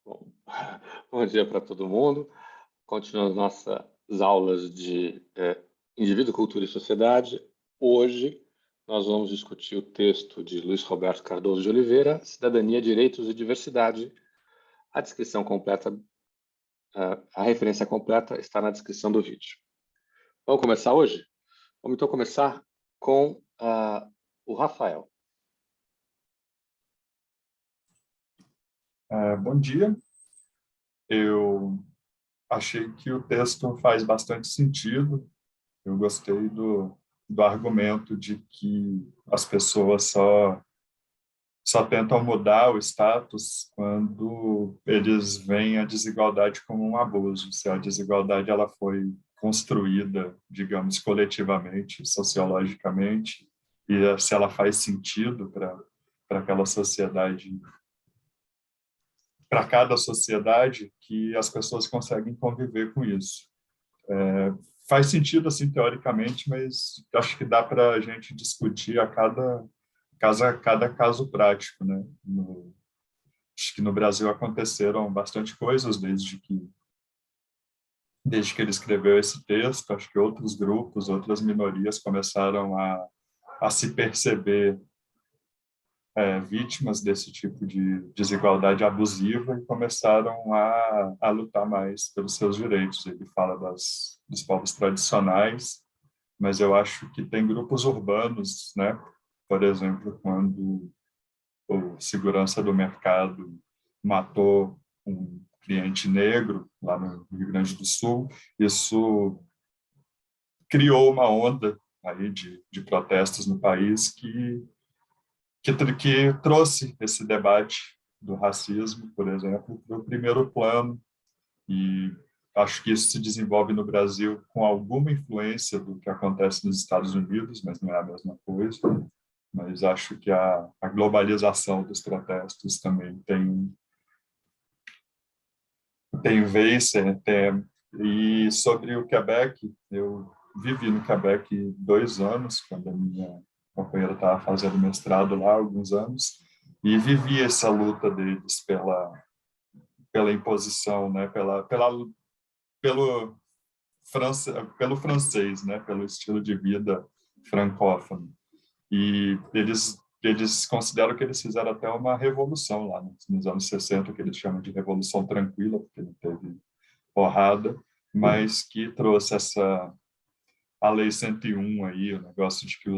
Bom, bom dia para todo mundo. Continuando nossas aulas de Indivíduo, Cultura e Sociedade. Hoje nós vamos discutir o texto de Luiz Roberto Cardoso de Oliveira, Cidadania, Direitos e Diversidade. A descrição completa, a referência completa está na descrição do vídeo. Vamos começar hoje? Vamos então começar com o Rafael. Bom dia. Eu achei que o texto faz bastante sentido. Eu gostei do argumento de que as pessoas só tentam mudar o status quando eles veem a desigualdade como um abuso. Se a desigualdade ela foi construída, digamos, coletivamente, sociologicamente, e se ela faz sentido para aquela sociedade, para cada sociedade, que as pessoas conseguem conviver com isso. Faz sentido, assim, teoricamente, mas acho que dá para a gente discutir a cada caso prático, né? Acho que no Brasil aconteceram bastante coisas desde que ele escreveu esse texto. Acho que outros grupos, outras minorias começaram a se perceber vítimas desse tipo de desigualdade abusiva e começaram a lutar mais pelos seus direitos. Ele fala dos povos tradicionais, mas eu acho que tem grupos urbanos, né? Por exemplo, quando o segurança do mercado matou um cliente negro lá no Rio Grande do Sul, isso criou uma onda aí de protestos no país que trouxe esse debate do racismo, por exemplo, para o primeiro plano. E acho que isso se desenvolve no Brasil com alguma influência do que acontece nos Estados Unidos, mas não é a mesma coisa. Mas acho que a globalização dos protestos também tem vez. E sobre o Quebec, eu vivi no Quebec 2 anos, quando a minha companheira estava fazendo mestrado lá, alguns anos, e vivi essa luta deles pela imposição, né, pelo francês, né, pelo estilo de vida francófono. E eles consideram que eles fizeram até uma revolução lá nos anos 60, que eles chamam de Revolução Tranquila, porque não teve porrada, mas que trouxe a Lei 101 aí, o negócio de que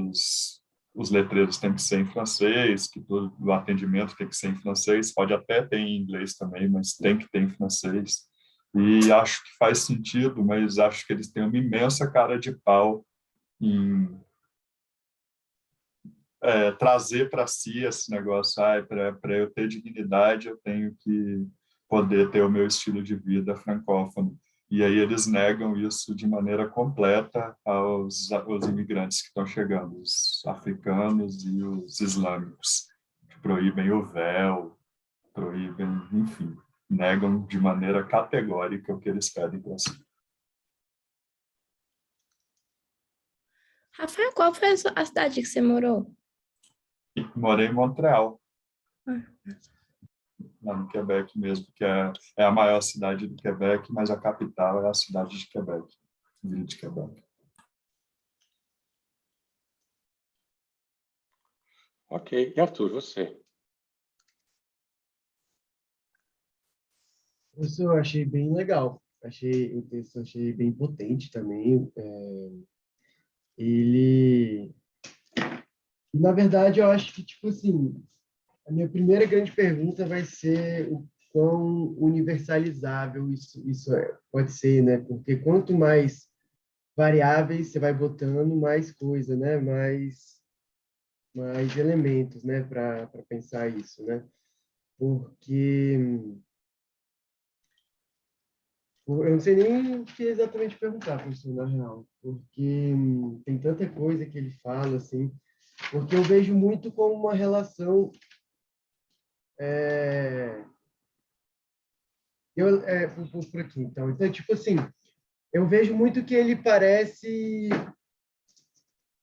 os letreiros têm que ser em francês, que todo o atendimento tem que ser em francês, pode até ter em inglês também, mas tem que ter em francês. E acho que faz sentido, mas acho que eles têm uma imensa cara de pau em trazer para si esse negócio. Para eu ter dignidade, eu tenho que poder ter o meu estilo de vida francófono. E aí eles negam isso de maneira completa aos imigrantes que estão chegando, os africanos e os islâmicos, que proíbem o véu, proíbem, enfim, negam de maneira categórica o que eles pedem para si. Rafael, qual foi a cidade que você morou? E morei em Montreal, Ah, lá no Quebec mesmo, que é a maior cidade do Quebec, mas a capital é a cidade de Quebec, Ville de Quebec. Ok. E Arthur, você? Isso eu achei bem legal. Achei o texto, achei bem potente também. Ele, na verdade, eu acho que tipo assim, a minha primeira grande pergunta vai ser o quão universalizável pode ser, né? Porque quanto mais variáveis você vai botando, mais coisa, né? Mais elementos, né? Para pensar isso, né? Porque eu não sei nem o que exatamente perguntar, professor, na real, porque tem tanta coisa que ele fala, assim, porque eu vejo muito como uma relação. Por aqui, então, tipo assim, eu vejo muito que ele parece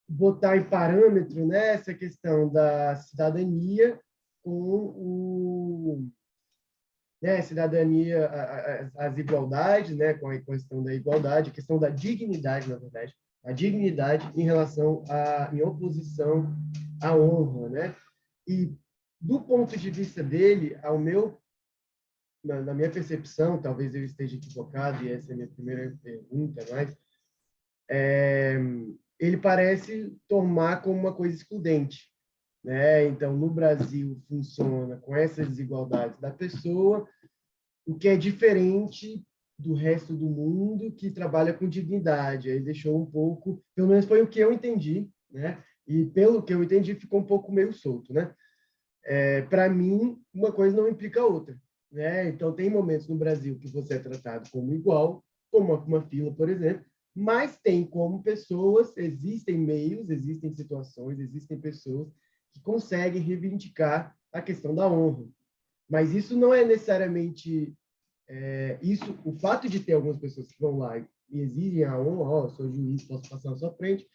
botar em parâmetro, né, essa questão da cidadania com né, cidadania, as igualdades, né, com a questão da igualdade, a questão da dignidade, na verdade, a dignidade em oposição à honra, né? E do ponto de vista dele, na minha percepção, talvez eu esteja equivocado, e essa é a minha primeira pergunta, mas ele parece tomar como uma coisa excludente, né? Então, no Brasil, funciona com essas desigualdades da pessoa, o que é diferente do resto do mundo que trabalha com dignidade. Aí deixou um pouco, pelo menos foi o que eu entendi, né? E pelo que eu entendi, ficou um pouco meio solto, né? Para mim, uma coisa não implica a outra, né? Então, tem momentos no Brasil que você é tratado como igual, como uma fila, por exemplo, mas tem como pessoas, existem meios, existem situações, existem pessoas que conseguem reivindicar a questão da honra. Mas isso não é necessariamente isso. O fato de ter algumas pessoas que vão lá e exigem a honra, ó, sou juiz, posso passar na sua frente,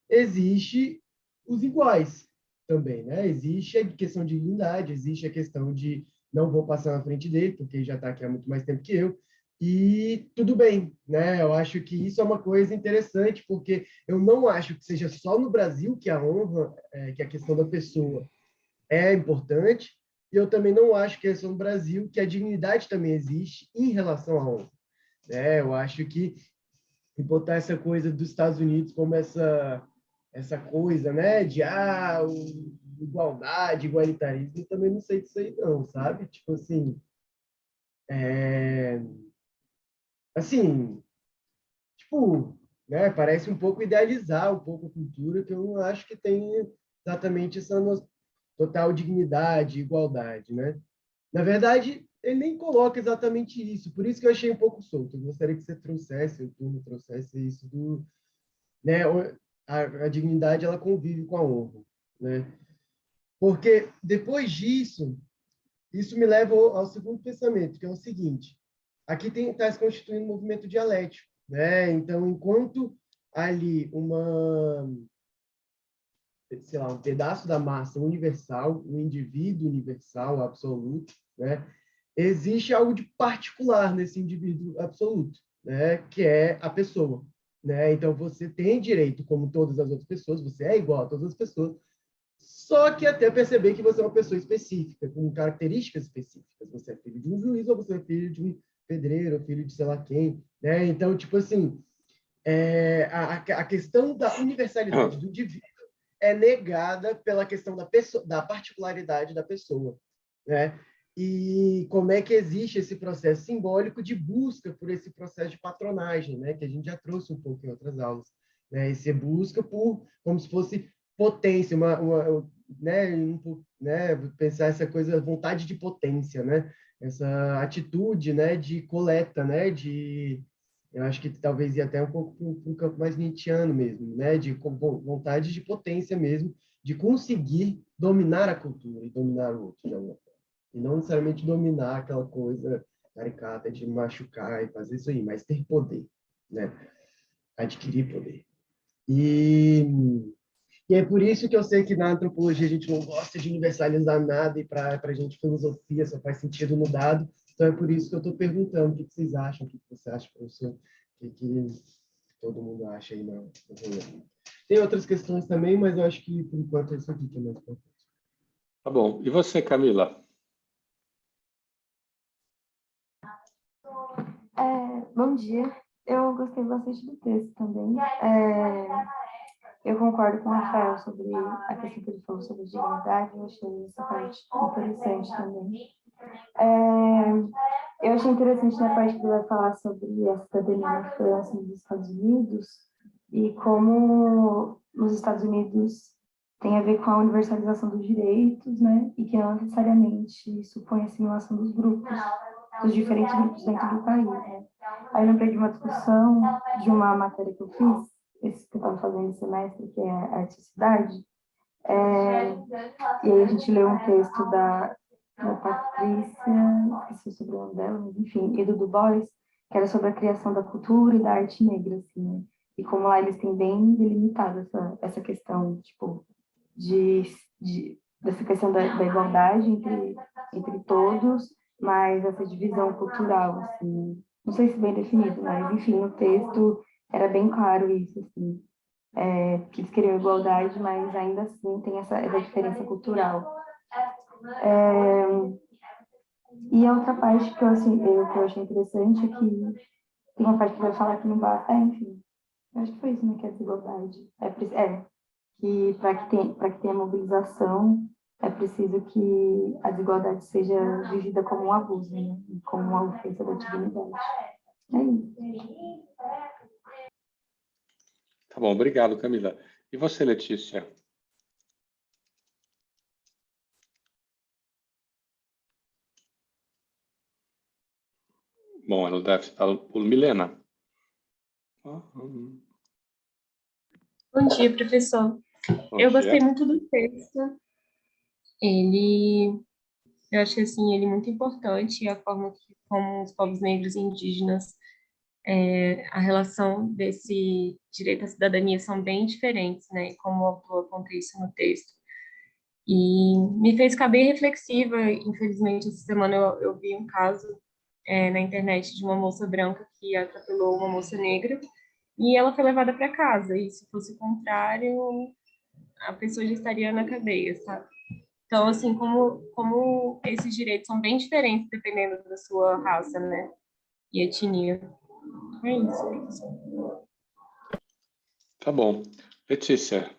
existe os iguais também, né? Existe a questão de dignidade, existe a questão de não vou passar na frente dele, porque ele já está aqui há muito mais tempo que eu, e tudo bem, né? Eu acho que isso é uma coisa interessante, porque eu não acho que seja só no Brasil que a honra, que a questão da pessoa é importante, e eu também não acho que é só no Brasil que a dignidade também existe em relação à honra, né? Eu acho que botar essa coisa dos Estados Unidos como essa coisa, né, de igualdade, igualitarismo, eu também não sei disso aí não, sabe? Tipo assim, tipo, né, parece um pouco idealizar um pouco a cultura, que eu não acho que tem exatamente essa total dignidade, igualdade, né? Na verdade, ele nem coloca exatamente isso, por isso que eu achei um pouco solto. Eu gostaria que você trouxesse, o turno trouxesse isso né, a dignidade ela convive com a honra, né? Porque depois disso, isso me leva ao segundo pensamento, que é o seguinte: aqui está se constituindo um movimento dialético, né? Então, enquanto ali sei lá, um pedaço da massa universal, um indivíduo universal absoluto, né? Existe algo de particular nesse indivíduo absoluto, né? Que é a pessoa, né? Então você tem direito, como todas as outras pessoas, você é igual a todas as pessoas, só que até perceber que você é uma pessoa específica, com características específicas. Você é filho de um juiz ou você é filho de um pedreiro, ou filho de sei lá quem, né? Então, tipo assim, a questão da universalidade do indivíduo é negada pela questão da particularidade da pessoa, né? E como é que existe esse processo simbólico de busca por esse processo de patronagem, né? Que a gente já trouxe um pouco em outras aulas, né? Esse busca por como se fosse potência, né? Pensar essa coisa, vontade de potência, né? Essa atitude, né? De coleta, né? Eu acho que talvez ia até um pouco para um campo mais nietzschiano mesmo, né? De vontade de potência mesmo, de conseguir dominar a cultura e dominar o outro de alguma forma. E não necessariamente dominar aquela coisa caricata de machucar e fazer isso aí, mas ter poder, né? Adquirir poder. E é por isso que eu sei que na antropologia a gente não gosta de universalizar nada e para a gente filosofia só faz sentido no dado. Então é por isso que eu estou perguntando o que vocês acham, o que você acha, professor, o que todo mundo acha aí no rolê. Tem outras questões também, mas eu acho que por enquanto é isso aqui que é mais importante. Tá bom. E você, Camila? Bom dia. Eu gostei bastante do texto também. Eu concordo com o Rafael sobre a questão que ele falou sobre dignidade. Eu achei essa parte interessante também. Eu achei interessante na parte que ele vai falar sobre a cidadania na França e nos Estados Unidos e como nos Estados Unidos tem a ver com a universalização dos direitos, né? E que não necessariamente supõe a assimilação dos grupos, dos diferentes grupos dentro do país, né? Aí eu lembrei de uma discussão de uma matéria que eu fiz, esse que eu estava fazendo esse semestre, que é a Arte e Cidade, e aí a gente leu um texto da Patrícia, esqueci o sobrenome dela, mas enfim, e do Du Bois, que era sobre a criação da cultura e da arte negra, assim, né? E como lá eles têm bem delimitado essa questão, tipo, dessa questão da igualdade entre todos mais essa divisão cultural, assim. Não sei se bem definido, mas, enfim, no texto era bem claro isso, assim. Que eles queriam igualdade, mas ainda assim tem essa diferença cultural. E a outra parte que que eu achei interessante é que tem uma parte que vai falar que não basta, enfim, eu acho que foi isso, né, que é a desigualdade. Que para que tenha mobilização, é preciso que a desigualdade seja vivida como um abuso, né, e como uma ofensa da dignidade. É isso. Tá bom, obrigado, Camila. E você, Letícia? Bom, ela deve estar por Milena. Bom dia, professor. Bom Eu gostei dia. muito do texto. Eu achei assim, ele muito importante, a forma como os povos negros e indígenas, a relação desse direito à cidadania são bem diferentes, né? Como o autor conta isso no texto. E me fez ficar bem reflexiva. Infelizmente, essa semana eu vi um caso na internet de uma moça branca que atropelou uma moça negra e ela foi levada para casa. E se fosse o contrário, a pessoa já estaria na cadeia, sabe? Então, assim, como esses direitos são bem diferentes dependendo da sua raça, né? E etnia. É isso. Tá bom. Letícia,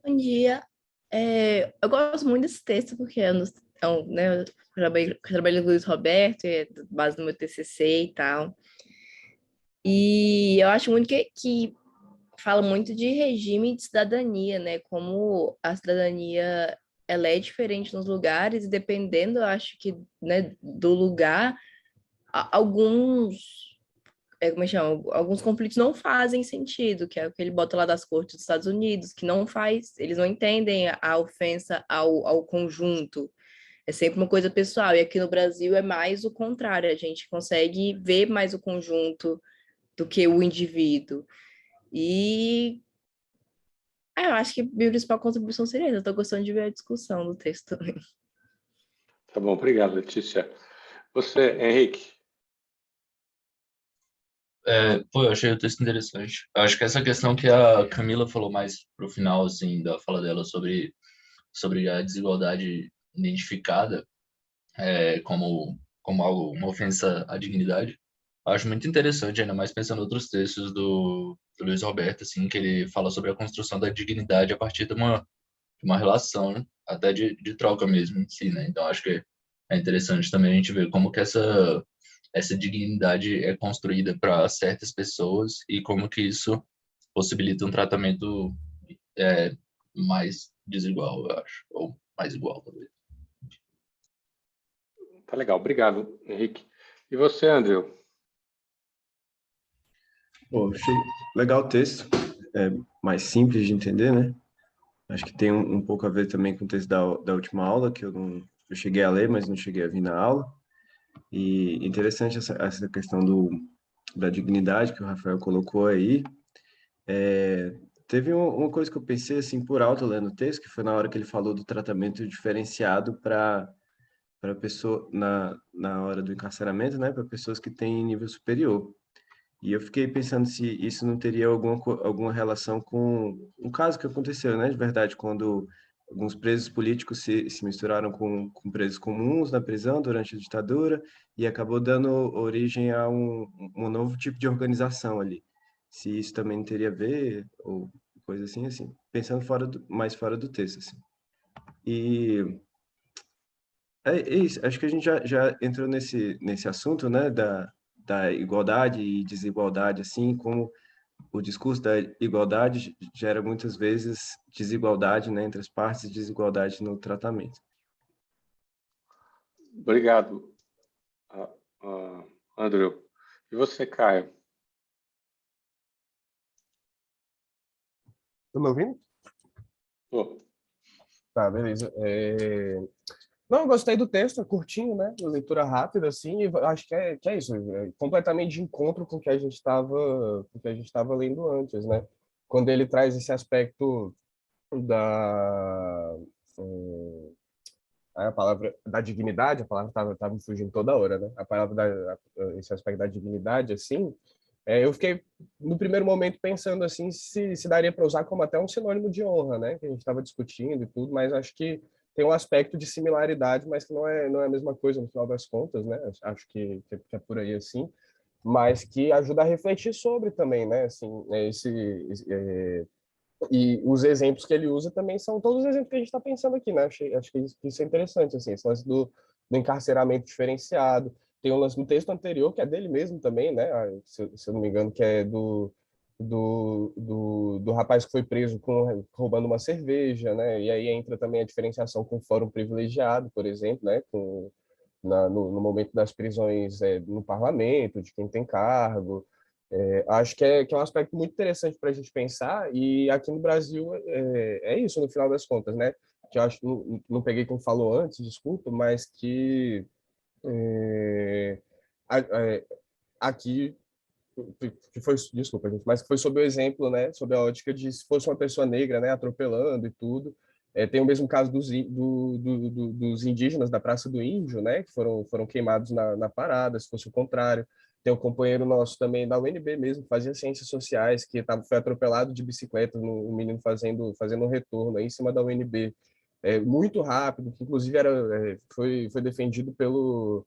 Bom dia. Eu gosto muito desse texto, porque né, eu trabalho com o Luiz Roberto, é base do meu TCC e tal. E eu acho muito que fala muito de regime de cidadania, né? Como a cidadania ela é diferente nos lugares, e dependendo, eu acho que, né, do lugar, alguns como é que chama? Alguns conflitos não fazem sentido, que é o que ele bota lá das cortes dos Estados Unidos, que não faz, eles não entendem a ofensa ao conjunto, é sempre uma coisa pessoal, e aqui no Brasil é mais o contrário, a gente consegue ver mais o conjunto do que o indivíduo. E eu acho que a minha principal contribuição seria essa, eu estou gostando de ver a discussão do texto também. tá bom, obrigado, Letícia. Você, Henrique, Eu achei o texto interessante. Eu acho que essa questão que a Camila falou mais pro final, assim, da fala dela sobre a desigualdade identificada como algo, uma ofensa à dignidade, eu acho muito interessante, ainda mais pensando em outros textos do Luiz Roberto, assim, que ele fala sobre a construção da dignidade a partir de uma relação, né? Até de troca mesmo em si, né? Então, acho que é interessante também a gente ver como que essa dignidade é construída para certas pessoas e como que isso possibilita um tratamento é, mais desigual, eu acho, ou mais igual, talvez. tá legal, obrigado, Henrique. E você, Andrew? Pô, achei legal o texto, é mais simples de entender, né? Acho que tem um pouco a ver também com o texto da última aula, que eu cheguei a ler, mas não cheguei a vir na aula. E interessante essa questão da dignidade que o Rafael colocou aí. Teve uma coisa que eu pensei, assim, por alto lendo o texto, que foi na hora que ele falou do tratamento diferenciado para pessoa, na hora do encarceramento, né? Para pessoas que têm nível superior. E eu fiquei pensando se isso não teria alguma relação com um caso que aconteceu, né? De verdade, quando alguns presos políticos se misturaram com presos comuns na prisão durante a ditadura e acabou dando origem a um novo tipo de organização ali. Se isso também não teria a ver, ou coisa assim, pensando mais fora do texto, assim. E é isso, acho que a gente já entrou nesse assunto, né, da igualdade e desigualdade, assim, como o discurso da igualdade gera muitas vezes desigualdade, né, entre as partes e desigualdade no tratamento. Obrigado, Andrew. E você, Caio? Tá me ouvindo? Pô, Tá, beleza. Não, eu gostei do texto, é curtinho, né? Leitura rápida, assim, e acho que é isso. É completamente de encontro com o que a gente estava lendo antes, né? Quando ele traz esse aspecto da, Aí a palavra da dignidade, a palavra tava me fugindo toda hora, né? A palavra esse aspecto da dignidade, assim, eu fiquei no primeiro momento pensando assim se daria para usar como até um sinônimo de honra, né? Que a gente estava discutindo e tudo, mas acho que tem um aspecto de similaridade, mas que não é a mesma coisa no final das contas, né? Acho que é por aí assim, mas que ajuda a refletir sobre também, né? Assim, e os exemplos que ele usa também são todos os exemplos que a gente está pensando aqui, né? Acho que isso é interessante, assim, esse lance do encarceramento diferenciado. Tem um lance no texto anterior, que é dele mesmo também, né? Se eu não me engano, que é do rapaz que foi preso roubando uma cerveja, né? E aí entra também a diferenciação com o fórum privilegiado, por exemplo, né? No momento das prisões no parlamento, de quem tem cargo. Acho que é um aspecto muito interessante para a gente pensar, e aqui no Brasil é isso, no final das contas, né? Que eu acho que não peguei quem falou antes, desculpa, mas que é, a- é, aqui que foi, desculpa, gente, mas que foi sob o exemplo, né, sob a ótica de se fosse uma pessoa negra, né, atropelando e tudo. Tem o mesmo caso dos indígenas da Praça do Índio, né, que foram queimados na parada, se fosse o contrário. Tem um companheiro nosso também da UNB mesmo, que fazia ciências sociais, que foi atropelado de bicicleta, um menino fazendo um retorno aí em cima da UNB, muito rápido, que inclusive foi defendido pelo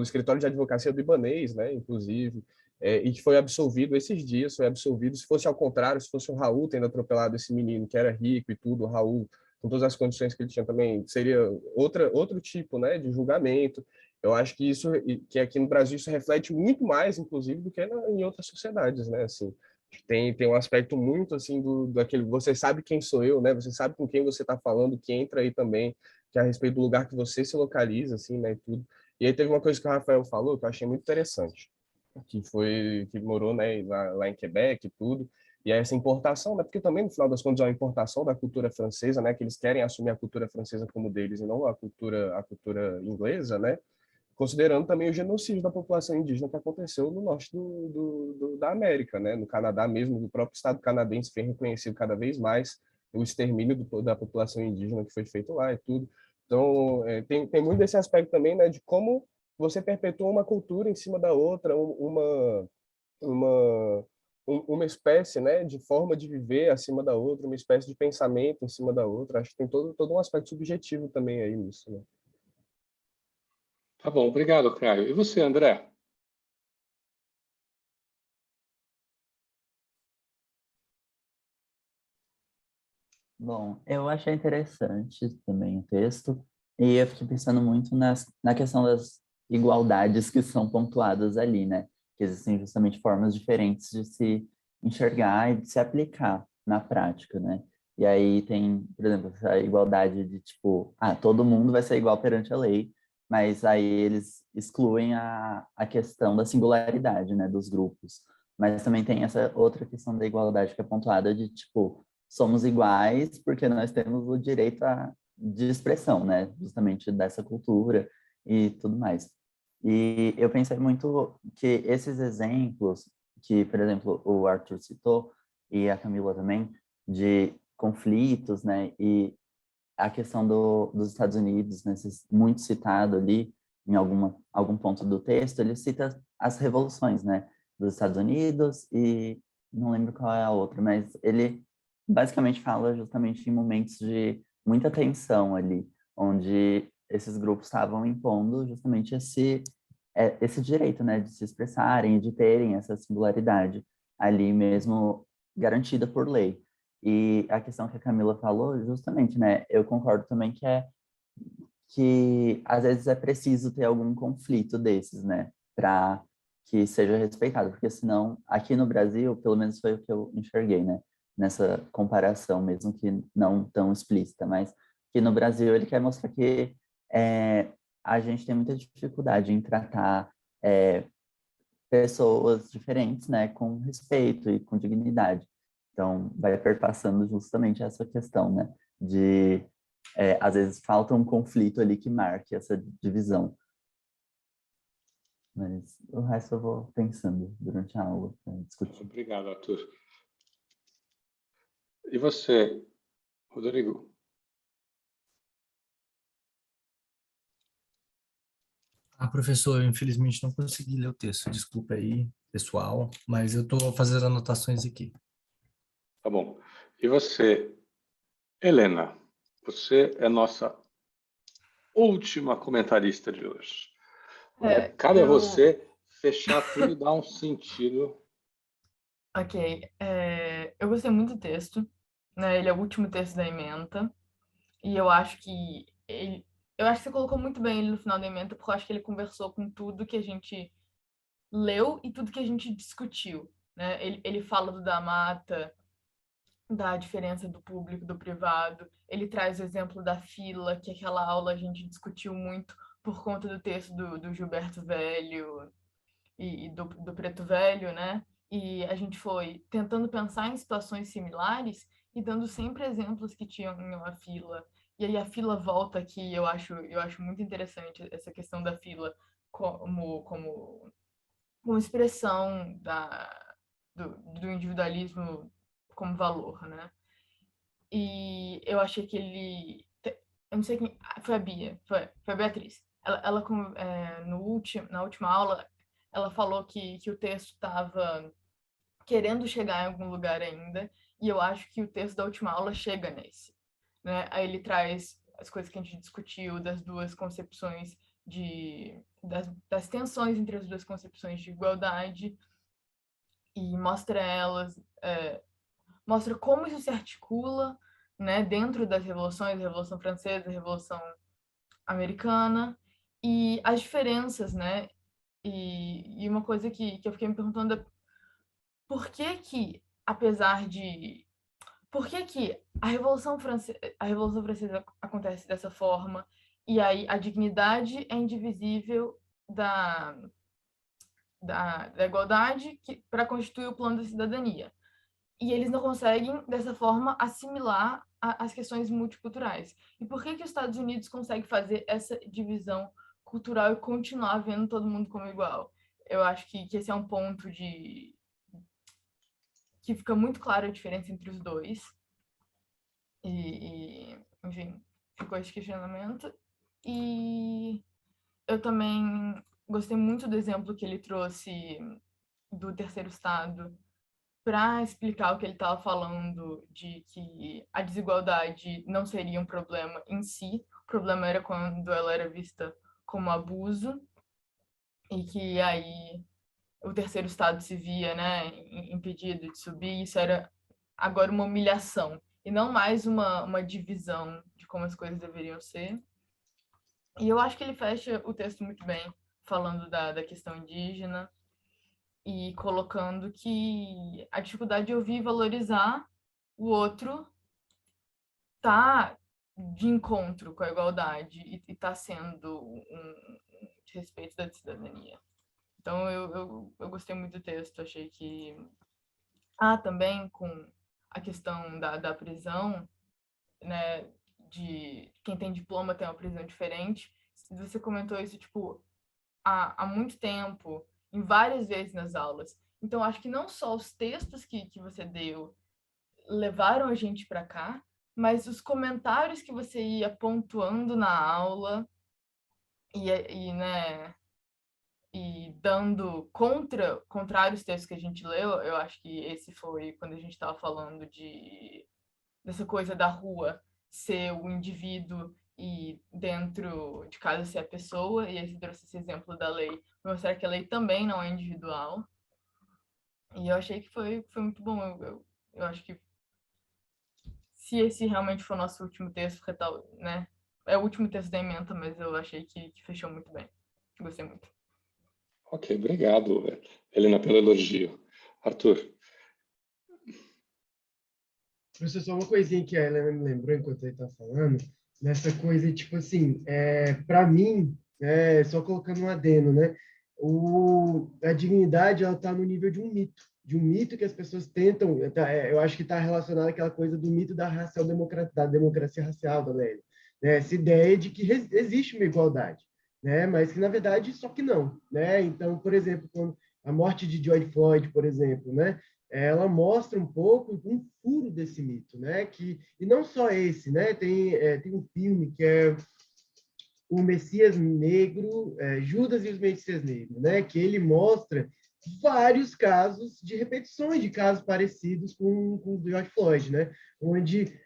escritório de advocacia do Ibanez, né, inclusive, e que foi absolvido esses dias, foi absolvido. Se fosse ao contrário, se fosse o Raul tendo atropelado esse menino que era rico e tudo, o Raul, com todas as condições que ele tinha também, seria outro tipo, né, de julgamento. Eu acho que aqui no Brasil isso reflete muito mais, inclusive, do que em outras sociedades, né, assim. Tem um aspecto muito, assim, daquele, você sabe quem sou eu, né, você sabe com quem você está falando, que entra aí também, que é a respeito do lugar que você se localiza, assim, né, e tudo. E aí teve uma coisa que o Rafael falou que eu achei muito interessante, que morou, né, lá em Quebec e tudo, e essa importação, né, porque também no final das contas é uma importação da cultura francesa, né, que eles querem assumir a cultura francesa como deles e não a cultura inglesa, né, considerando também o genocídio da população indígena que aconteceu no norte da América, né, no Canadá mesmo, o próprio Estado canadense vem reconhecido cada vez mais o extermínio da população indígena que foi feito lá e tudo. Então, tem muito desse aspecto também, né, de como você perpetua uma cultura em cima da outra, uma, uma espécie, né, de forma de viver acima da outra, uma espécie de pensamento em cima da outra. Acho que tem todo um aspecto subjetivo também aí nisso, né? Tá bom, obrigado, Caio. E você, André? Bom, eu achei interessante também o texto, e eu fiquei pensando muito na questão das igualdades que são pontuadas ali, né? Que existem justamente formas diferentes de se enxergar e de se aplicar na prática, né? E aí tem, por exemplo, essa igualdade de tipo, todo mundo vai ser igual perante a lei, mas aí eles excluem a questão da singularidade, né, dos grupos. Mas também tem essa outra questão da igualdade que é pontuada de tipo, somos iguais porque nós temos o direito de expressão, né? Justamente dessa cultura e tudo mais. E eu pensei muito que esses exemplos que, por exemplo, o Arthur citou e a Camila também, de conflitos, né? E a questão dos Estados Unidos, né? Muito citado ali em algum ponto do texto, ele cita as revoluções, né? Dos Estados Unidos e não lembro qual é a outra, mas ele basicamente fala justamente em momentos de muita tensão ali, onde esses grupos estavam impondo justamente esse direito, né, de se expressarem, de terem essa singularidade ali mesmo garantida por lei. E a questão que a Camila falou, justamente, né, eu concordo também que às vezes é preciso ter algum conflito desses, né, para que seja respeitado, porque senão, aqui no Brasil, pelo menos foi o que eu enxerguei, né, nessa comparação, mesmo que não tão explícita, mas que no Brasil ele quer mostrar que a gente tem muita dificuldade em tratar pessoas diferentes, né, com respeito e com dignidade. Então, vai perpassando justamente essa questão, né, de às vezes falta um conflito ali que marque essa divisão. Mas o resto eu vou pensando durante a aula para discutir. Obrigado, Arthur. E você, Rodrigo? Professor, eu infelizmente não consegui ler o texto. Desculpa aí, pessoal, mas eu estou fazendo anotações aqui. Tá bom. E você, Helena, você é nossa última comentarista de hoje. Cabe a você fechar tudo e dar um sentido. Ok. Eu gostei muito do texto, né? Ele é o último texto da ementa. E eu acho que você colocou muito bem ele no final da ementa, porque eu acho que ele conversou com tudo que a gente leu e tudo que a gente discutiu, né? Ele fala do da mata, da diferença do público, do privado. Ele traz o exemplo da fila, que aquela aula a gente discutiu muito por conta do texto do Gilberto Velho e do Preto Velho, né? E a gente foi tentando pensar em situações similares e dando sempre exemplos que tinham uma fila. E aí a fila volta aqui, eu acho muito interessante essa questão da fila como expressão do individualismo como valor, né? E eu achei que eu não sei quem, foi a Bia, foi a Beatriz. Ela na última aula, ela falou que o texto estava querendo chegar em algum lugar ainda, e eu acho que o texto da última aula chega nesse, né? Aí ele traz as coisas que a gente discutiu, das duas concepções das tensões entre as duas concepções de igualdade, e mostra como isso se articula, né, dentro das revoluções, Revolução Francesa, Revolução Americana, e as diferenças, né? E uma coisa que eu fiquei me perguntando é por que que, apesar de... Por que que a Revolução Francesa acontece dessa forma, e aí a dignidade é indivisível da igualdade para constituir o plano da cidadania? E eles não conseguem, dessa forma, assimilar as questões multiculturais. E por que que os Estados Unidos conseguem fazer essa divisão cultural e continuar vendo todo mundo como igual? Eu acho que esse é um ponto que fica muito clara a diferença entre os dois. Enfim, ficou esse questionamento. E eu também gostei muito do exemplo que ele trouxe do terceiro estado, para explicar o que ele estava falando, de que a desigualdade não seria um problema em si, o problema era quando ela era vista como abuso, e que aí o terceiro estado se via, né, impedido de subir, isso era agora uma humilhação, e não mais uma divisão de como as coisas deveriam ser. E eu acho que ele fecha o texto muito bem, falando da questão indígena, e colocando que a dificuldade de ouvir e valorizar o outro tá de encontro com a igualdade e tá sendo um respeito da cidadania. Então, eu gostei muito do texto, achei que... também com a questão da prisão, né, de quem tem diploma tem uma prisão diferente. Você comentou isso, tipo, há muito tempo, em várias vezes nas aulas. Então, acho que não só os textos que você deu levaram a gente para cá, mas os comentários que você ia pontuando na aula né, e dando contrários textos que a gente leu. Eu acho que esse foi quando a gente estava falando dessa coisa da rua ser o indivíduo e dentro de casa ser a pessoa, e aí você trouxe esse exemplo da lei, para mostrar que a lei também não é individual. E eu achei que foi muito bom. Eu acho que se esse realmente for o nosso último texto, porque tal, né? É o último texto da ementa, mas eu achei que fechou muito bem. Gostei muito. Ok, obrigado, Helena, pelo elogio. Arthur. Professor, só uma coisinha que a Helena me lembrou enquanto ele está falando, nessa coisa, tipo assim, para mim, só colocando um adeno, né? A dignidade, ela está no nível de um mito que as pessoas tentam, eu acho que está relacionado àquela coisa do mito da democracia racial, da Lélia, né? Essa ideia de que existe uma igualdade, né? Mas que, na verdade, só que não, né? Então, por exemplo, quando a morte de George Floyd, por exemplo, né? Ela mostra um pouco um furo desse mito, né? E não só esse, né? Tem um filme que é o Messias Negro, Judas e os Messias Negros, né? Que ele mostra vários casos de repetições de casos parecidos com o do George Floyd, né? Onde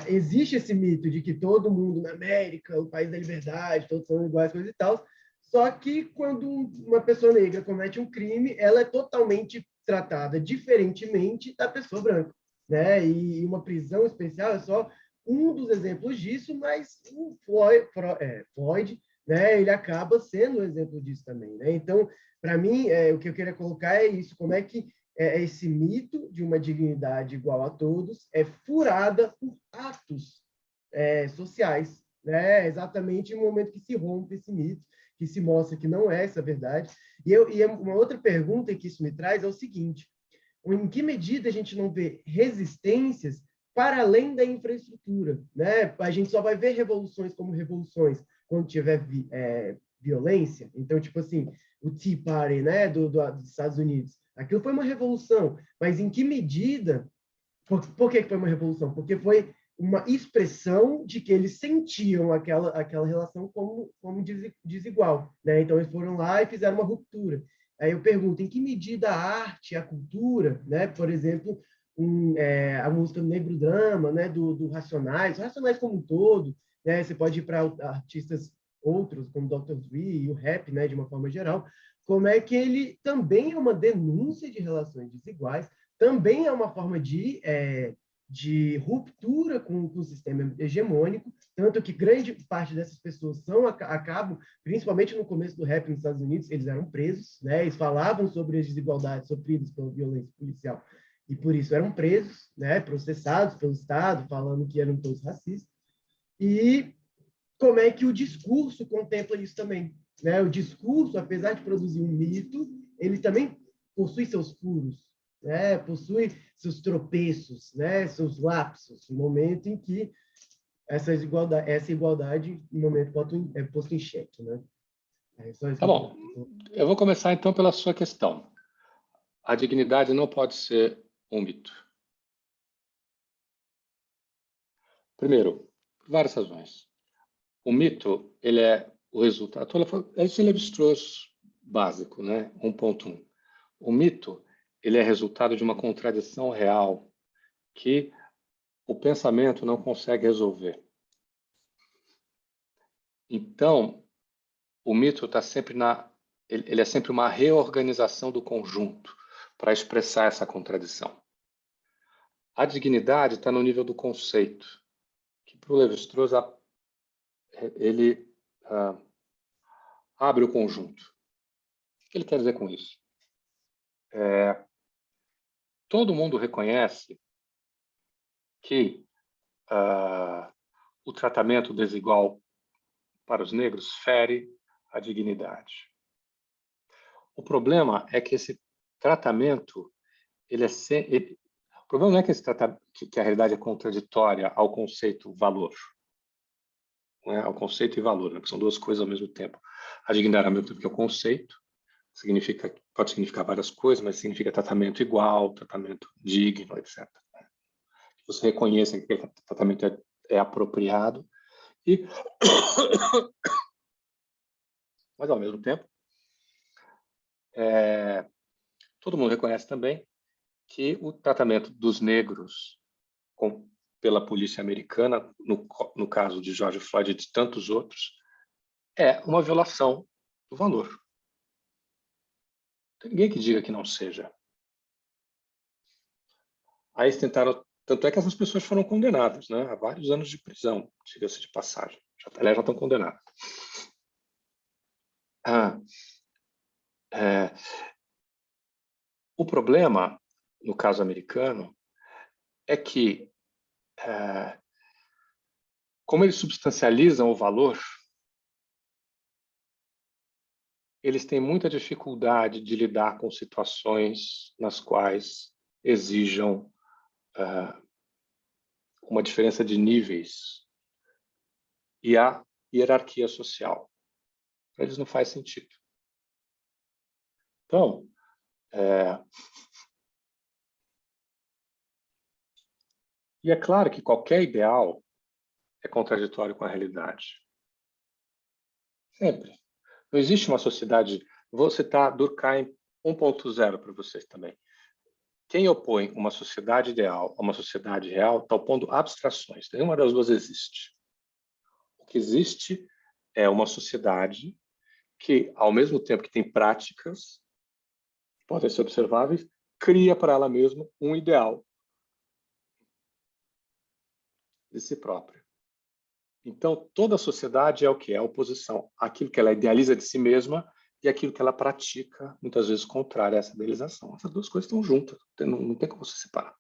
existe esse mito de que todo mundo na América, o país da liberdade, todos são iguais, coisa e tal. Só que quando uma pessoa negra comete um crime, ela é totalmente tratada diferentemente da pessoa branca, né? E uma prisão especial é só um dos exemplos disso, mas o Floyd, né? Ele acaba sendo um exemplo disso também, né? Então, para mim, o que eu queria colocar é isso: como é que esse mito de uma dignidade igual a todos é furada por atos sociais, né? Exatamente no momento que se rompe esse mito, que se mostra que não é essa verdade. E uma outra pergunta que isso me traz é o seguinte: em que medida a gente não vê resistências para além da infraestrutura, né? A gente só vai ver revoluções como revoluções quando tiver violência. Então, tipo assim, o Tea Party, né, dos Estados Unidos, aquilo foi uma revolução, mas em que medida? Por que foi uma revolução? Porque foi uma expressão de que eles sentiam aquela relação como desigual, né? Então eles foram lá e fizeram uma ruptura. Aí eu pergunto, em que medida a arte, a cultura, né? Por exemplo, a música Negro Drama, né? Do Racionais, como um todo, né? Você pode ir para artistas outros, como Dr. Dre e o rap, né? De uma forma geral, como é que ele também é uma denúncia de relações desiguais, também é uma forma de ruptura com o sistema hegemônico, tanto que grande parte dessas pessoas acabam, principalmente no começo do rap nos Estados Unidos, eles eram presos, né? Eles falavam sobre as desigualdades sofridas pela violência policial e por isso eram presos, né? Processados pelo Estado, falando que eram todos racistas. E como é que o discurso contempla isso também, né? O discurso, apesar de produzir um mito, ele também possui seus furos, né? Possui seus tropeços, né? Seus lapsos, no momento em que essa igualdade, no momento, é posto em xeque, né? Tá bom. Eu vou começar, então, pela sua questão. A dignidade não pode ser um mito. Primeiro, por várias razões. O mito, ele é o resultado... Esse é Lévi-Strauss básico, né? 1.1. O mito, ele é resultado de uma contradição real que o pensamento não consegue resolver. Então, o mito está sempre ele é sempre uma reorganização do conjunto para expressar essa contradição. A dignidade está no nível do conceito, que para o Lévi-Strauss ele abre o conjunto. O que ele quer dizer com isso? Todo mundo reconhece que o tratamento desigual para os negros fere a dignidade. O problema é que esse tratamento, o problema não é que a realidade é contraditória ao conceito valor, não é? Ao conceito e valor, né? Que são duas coisas ao mesmo tempo. A dignidade, ao mesmo tempo que é o conceito, pode significar várias coisas, mas significa tratamento igual, tratamento digno, etc. Que você reconheça que aquele tratamento é apropriado mas ao mesmo tempo todo mundo reconhece também que o tratamento dos negros pela polícia americana, no caso de George Floyd e de tantos outros, é uma violação do valor. Não tem ninguém que diga que não seja. Aí eles tentaram, tanto é que essas pessoas foram condenadas, né, a vários anos de prisão, diga-se de passagem. Já estão condenadas. O problema, no caso americano, é que, como eles substancializam o valor, eles têm muita dificuldade de lidar com situações nas quais exijam uma diferença de níveis e a hierarquia social. Para eles não faz sentido. Então, e é claro que qualquer ideal é contraditório com a realidade. Sempre. Não existe uma sociedade... Vou citar Durkheim 1.0 para vocês também. Quem opõe uma sociedade ideal a uma sociedade real está opondo abstrações. Nenhuma das duas existe. O que existe é uma sociedade que, ao mesmo tempo que tem práticas que podem ser observáveis, cria para ela mesma um ideal de si própria. Então, toda a sociedade é o que? É a oposição àquilo que ela idealiza de si mesma e aquilo que ela pratica, muitas vezes contrária a essa idealização. Essas duas coisas estão juntas, não tem como se separar.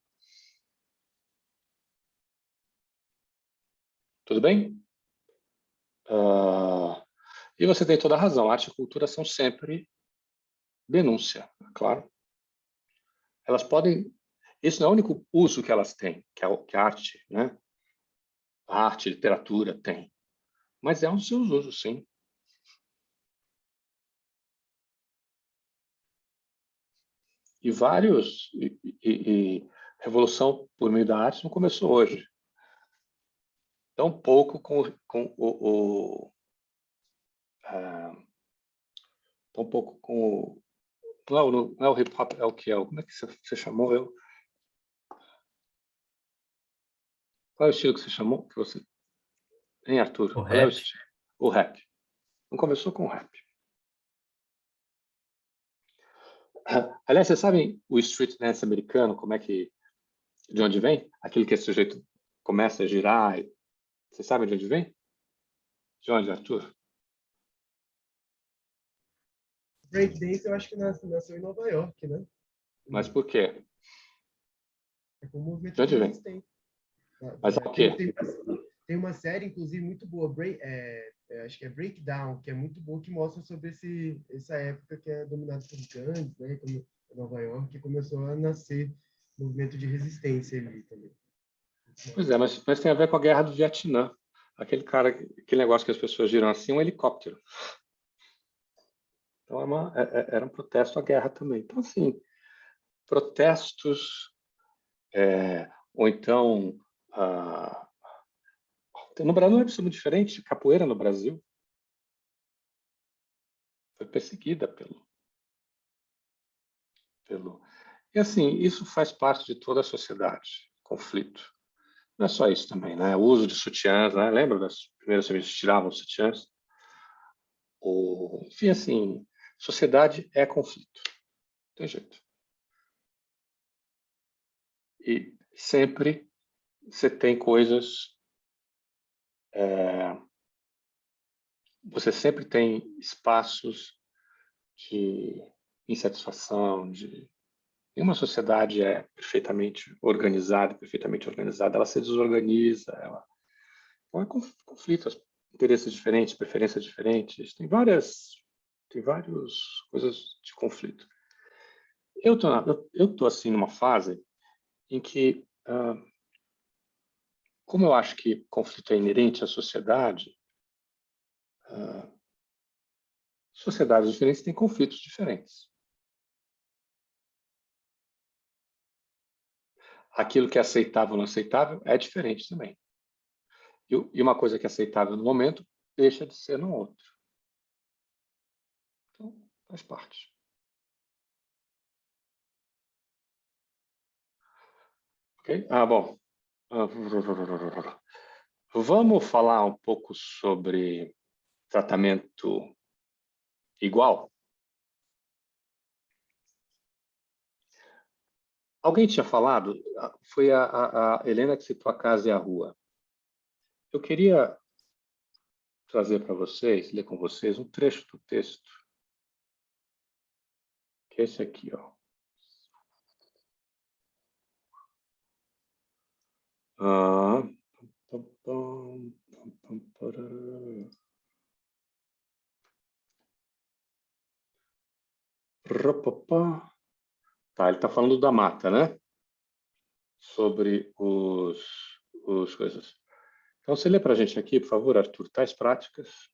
Tudo bem? E você tem toda a razão. Arte e cultura são sempre denúncia, claro. Elas podem... Esse não é o único uso que elas têm, que a arte, né? A arte, a literatura tem. Mas é um dos seus usos, sim. E vários... E revolução por meio da arte não começou hoje. Tão pouco tão pouco com não é o hip hop, é o que é? Como é que você chamou? Qual é o estilo que você chamou? Que você... Hein, Arthur? O Qual é o rap. estilo? O rap. Não começou com o rap. Aliás, vocês sabem o street dance americano, como é que... De onde vem? Aquele que esse sujeito começa a girar. Vocês sabem de onde vem? De onde, Arthur? Breakdance, eu acho que nasceu em Nova York, né? Mas por quê? É como um movimento De onde de vem? resistência. Mas é o quê? Tem uma série, inclusive, muito boa, acho que é Breakdown, que é muito boa, que mostra sobre essa época que é dominada por gangues, né? Como Nova York, que começou a nascer movimento de resistência ali também. Pois é, mas tem a ver com a guerra do Vietnã. Aquele negócio que as pessoas giram assim, um helicóptero. Então, era um protesto à guerra também. Então, assim, protestos, ou então... no Brasil é muito diferente. Capoeira no Brasil foi perseguida pelo... E, assim, isso faz parte de toda a sociedade, conflito. Não é só isso também, né? O uso de sutiãs, né? Lembra das primeiras vezes que tiravam os sutiãs? Enfim, assim, sociedade é conflito. Não tem jeito. E sempre você tem coisas... você sempre tem espaços de insatisfação, nenhuma sociedade é perfeitamente organizada, ela se desorganiza, então é conflito, interesses diferentes, preferências diferentes, tem várias coisas de conflito. Eu tô assim numa fase em que, como eu acho que conflito é inerente à sociedade, sociedades diferentes têm conflitos diferentes. Aquilo que é aceitável ou não aceitável é diferente também. E uma coisa que é aceitável no momento deixa de ser no outro. Então, faz parte. Ok? Bom. Vamos falar um pouco sobre tratamento igual? Alguém tinha falado? Foi a Helena que citou a casa e a rua. Eu queria trazer para vocês, ler com vocês, um trecho do texto, que é esse aqui, ó. Tá, ele está falando da mata, né? Sobre os coisas. Então, você lê para a gente aqui, por favor, Arthur, tais práticas.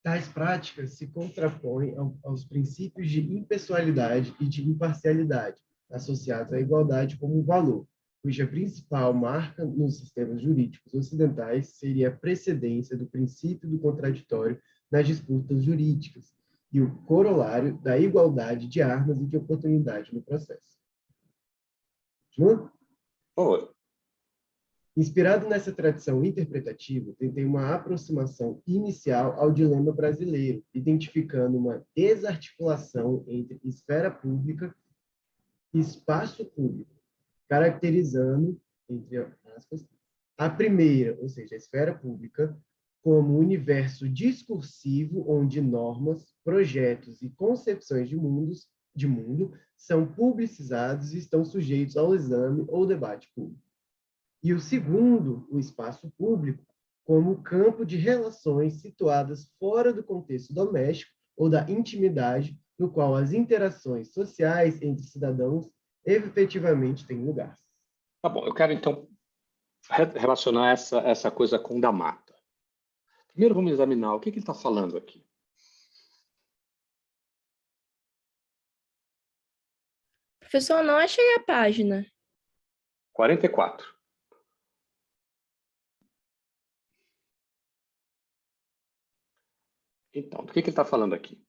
Tais práticas se contrapõem aos princípios de impessoalidade e de imparcialidade, associados à igualdade como um valor, cuja principal marca nos sistemas jurídicos ocidentais seria a precedência do princípio do contraditório nas disputas jurídicas e o corolário da igualdade de armas e de oportunidade no processo. Continua? Por favor. Inspirado nessa tradição interpretativa, tentei uma aproximação inicial ao dilema brasileiro, identificando uma desarticulação entre esfera pública e espaço público, caracterizando, entre aspas, a primeira, ou seja, a esfera pública, como um universo discursivo onde normas, projetos e concepções de mundo são publicizados e estão sujeitos ao exame ou debate público. E o segundo, o espaço público, como campo de relações situadas fora do contexto doméstico ou da intimidade, no qual as interações sociais entre cidadãos efetivamente têm lugar. Tá bom, eu quero, então, relacionar essa coisa com o da mata. Primeiro, vamos examinar o que ele está falando aqui. Professor, não achei a página. 44. Então, do que ele está falando aqui?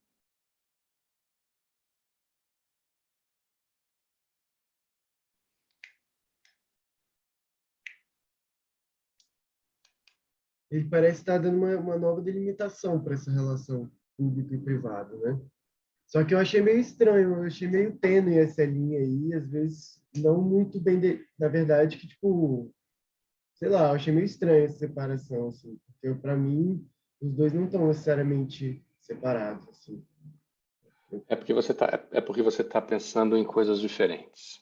Ele parece estar dando uma nova delimitação para essa relação público e privado, né? Só que eu achei meio estranho, eu achei meio tênue essa linha aí, às vezes não muito bem, na verdade, que tipo, sei lá, eu achei meio estranho essa separação, assim, porque para mim os dois não estão necessariamente separados, assim. É porque você está pensando em coisas diferentes.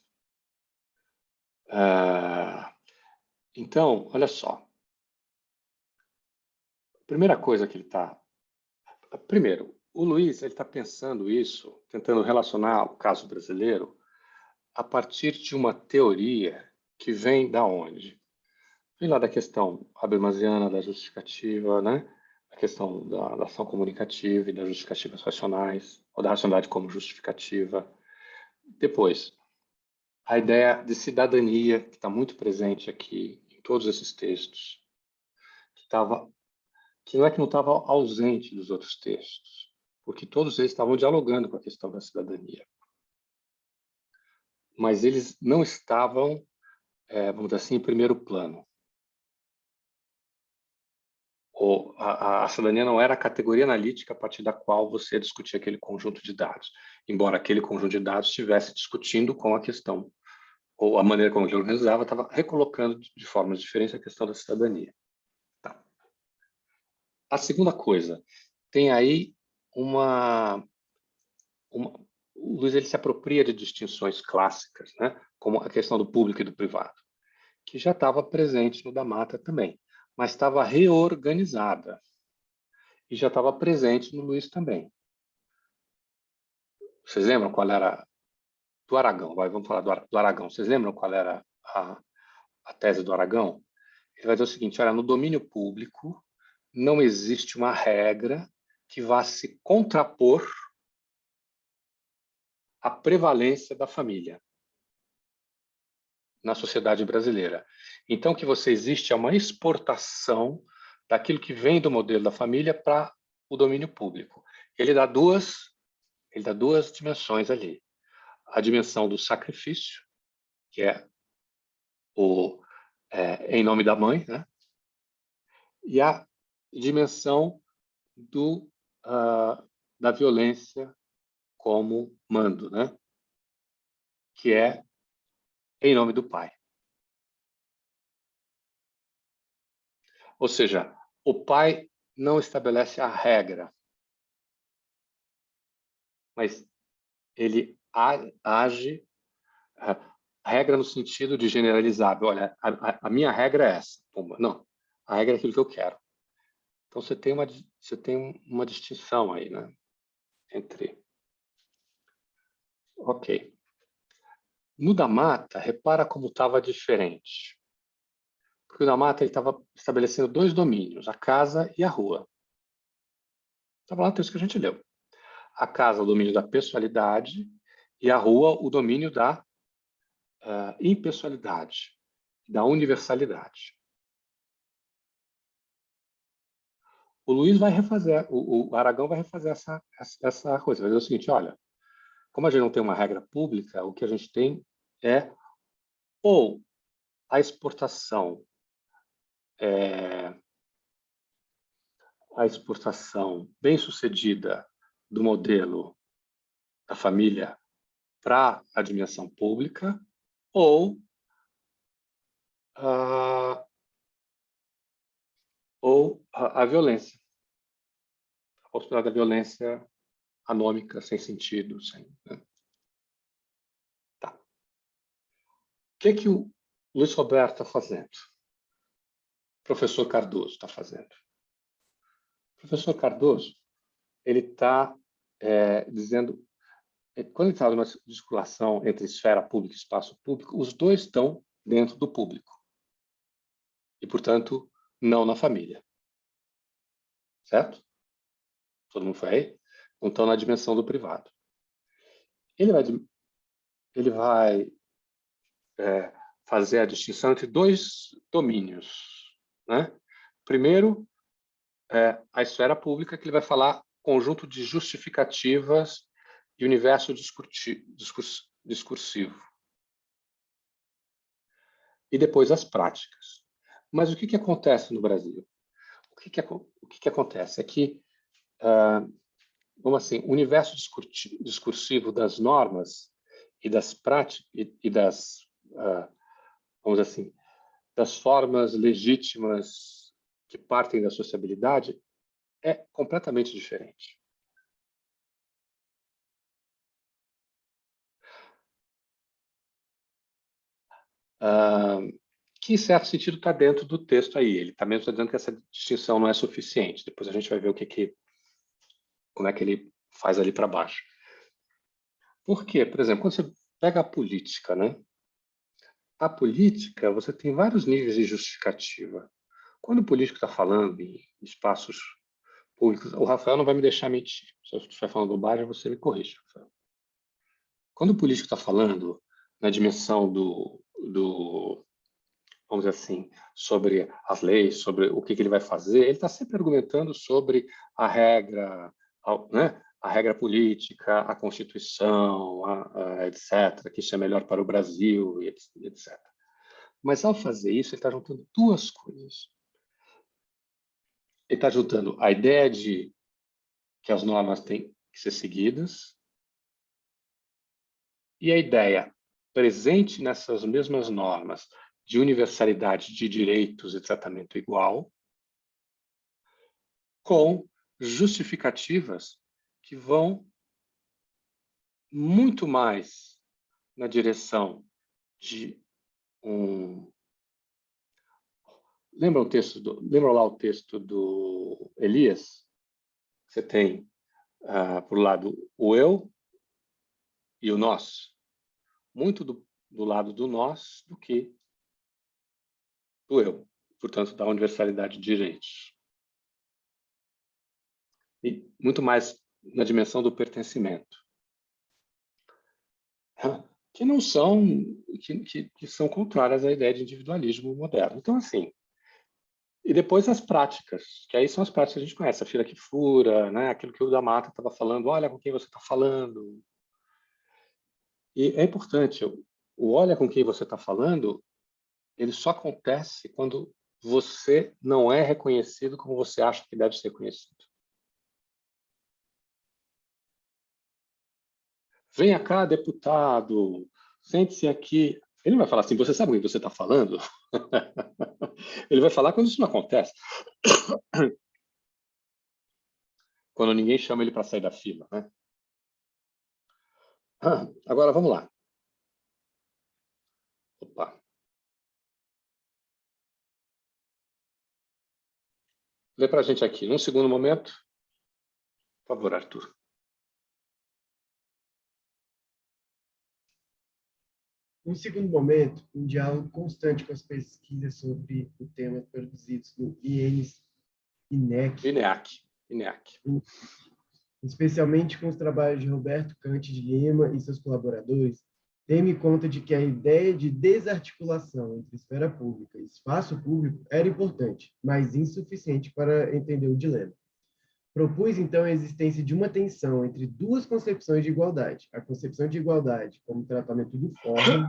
Então, olha só. A primeira coisa que ele está... Primeiro, o Luiz está pensando isso, tentando relacionar o caso brasileiro a partir de uma teoria que vem da onde? Vem lá da questão habermasiana, da justificativa, né? A questão da ação comunicativa e das justificativas racionais, ou da racionalidade como justificativa. Depois, a ideia de cidadania, que está muito presente aqui em todos esses textos, que não é que não estava ausente dos outros textos, porque todos eles estavam dialogando com a questão da cidadania. Mas eles não estavam, vamos dizer assim, em primeiro plano. A cidadania não era a categoria analítica a partir da qual você discutia aquele conjunto de dados, embora aquele conjunto de dados estivesse discutindo com a questão, ou a maneira como ele organizava, estava recolocando de formas diferentes a questão da cidadania. Tá. A segunda coisa, tem aí o Luiz ele se apropria de distinções clássicas, né, como a questão do público e do privado, que já estava presente no da Mata também, mas estava reorganizada e já estava presente no Luiz também. Vocês lembram qual era do Aragão? Vamos falar do Aragão. Vocês lembram qual era a tese do Aragão? Ele vai dizer o seguinte: olha, no domínio público não existe uma regra que vá se contrapor à prevalência da família na sociedade brasileira. Então, o que existe é uma exportação daquilo que vem do modelo da família para o domínio público. Ele dá duas dimensões ali. A dimensão do sacrifício, que é em nome da mãe, né? E a dimensão da violência como mando, né? Que é em nome do pai. Ou seja, o pai não estabelece a regra, mas ele age, a regra no sentido de generalizar. Olha, a minha regra é essa. Não, a regra é aquilo que eu quero. Então, você tem uma distinção aí, né? Entre... Ok. No da Mata, repara como estava diferente. Porque o da Mata estava estabelecendo dois domínios, a casa e a rua. Estava lá no texto que a gente leu. A casa, o domínio da pessoalidade, e a rua, o domínio da impessoalidade. da universalidade. O Luiz vai refazer, o Aragão vai refazer essa coisa. Vai dizer o seguinte, olha, como a gente não tem uma regra pública, o que a gente tem é ou a exportação bem-sucedida do modelo da família para a dimensão pública, ou a violência, a possibilidade da violência anômica, sem sentido. Né? Tá. O que o Luiz Roberto está fazendo? O professor Cardoso está fazendo. O professor Cardoso, ele está dizendo, quando ele está numa descolação entre esfera pública e espaço público, os dois estão dentro do público. E, portanto, não na família. Certo? Todo mundo foi aí? Não estão na dimensão do privado. Ele vai fazer a distinção entre dois domínios. Né? Primeiro, a esfera pública, que ele vai falar conjunto de justificativas e universo discursivo. E depois as práticas. Mas o que acontece no Brasil? O que acontece é que, vamos assim, o universo discursivo das normas e das práticas e das, vamos assim, das formas legítimas que partem da sociabilidade é completamente diferente. Que, em certo sentido, está dentro do texto aí. Ele também está dizendo que essa distinção não é suficiente. Depois a gente vai ver como é que ele faz ali para baixo. Por quê? Por exemplo, quando você pega a política, né? A política, você tem vários níveis de justificativa. Quando o político está falando em espaços públicos, o Rafael não vai me deixar mentir. Se eu estiver falando bobagem, você me corrige, Rafael. Quando o político está falando na dimensão vamos dizer assim, sobre as leis, sobre o que ele vai fazer, ele está sempre argumentando sobre a regra, né? A regra política, a Constituição, etc., que isso é melhor para o Brasil, etc. Mas, ao fazer isso, ele está juntando duas coisas. Ele está juntando a ideia de que as normas têm que ser seguidas e a ideia presente nessas mesmas normas de universalidade de direitos e tratamento igual, com justificativas que vão muito mais na direção de Lembra lá o texto do Elias? Você tem, por um lado, o eu e o nós. Muito do lado do nós do que do eu. Portanto, da universalidade de direitos. E muito mais na dimensão do pertencimento. Que não são, que são contrárias à ideia de individualismo moderno. Então, assim, e depois as práticas, que aí são as práticas que a gente conhece, a fila que fura, né? Aquilo que o da Mata estava falando, olha com quem você está falando. E é importante, o olha com quem você está falando, ele só acontece quando você não é reconhecido como você acha que deve ser reconhecido. Venha cá, deputado, sente-se aqui. Ele não vai falar assim, você sabe com quem você está falando? Ele vai falar quando isso não acontece. Quando ninguém chama ele para sair da fila, né? Agora, vamos lá. Opa. Lê para a gente aqui, num segundo momento. Por favor, Arthur. No segundo momento, um diálogo constante com as pesquisas sobre o tema produzidos no INEC, especialmente com os trabalhos de Roberto Cante de Lima e seus colaboradores, Teme conta de que a ideia de desarticulação entre esfera pública e espaço público era importante, mas insuficiente para entender o dilema. Propus, então, a existência de uma tensão entre duas concepções de igualdade. A concepção de igualdade como tratamento uniforme,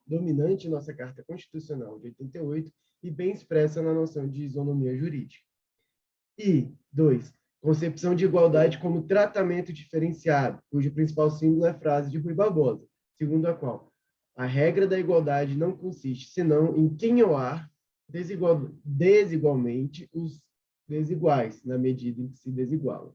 dominante em nossa Carta Constitucional de 88 e bem expressa na noção de isonomia jurídica. E, 2, concepção de igualdade como tratamento diferenciado, cujo principal símbolo é a frase de Rui Barbosa, segundo a qual a regra da igualdade não consiste senão em quinhoar desigualmente os desiguais, na medida em que se desigualam.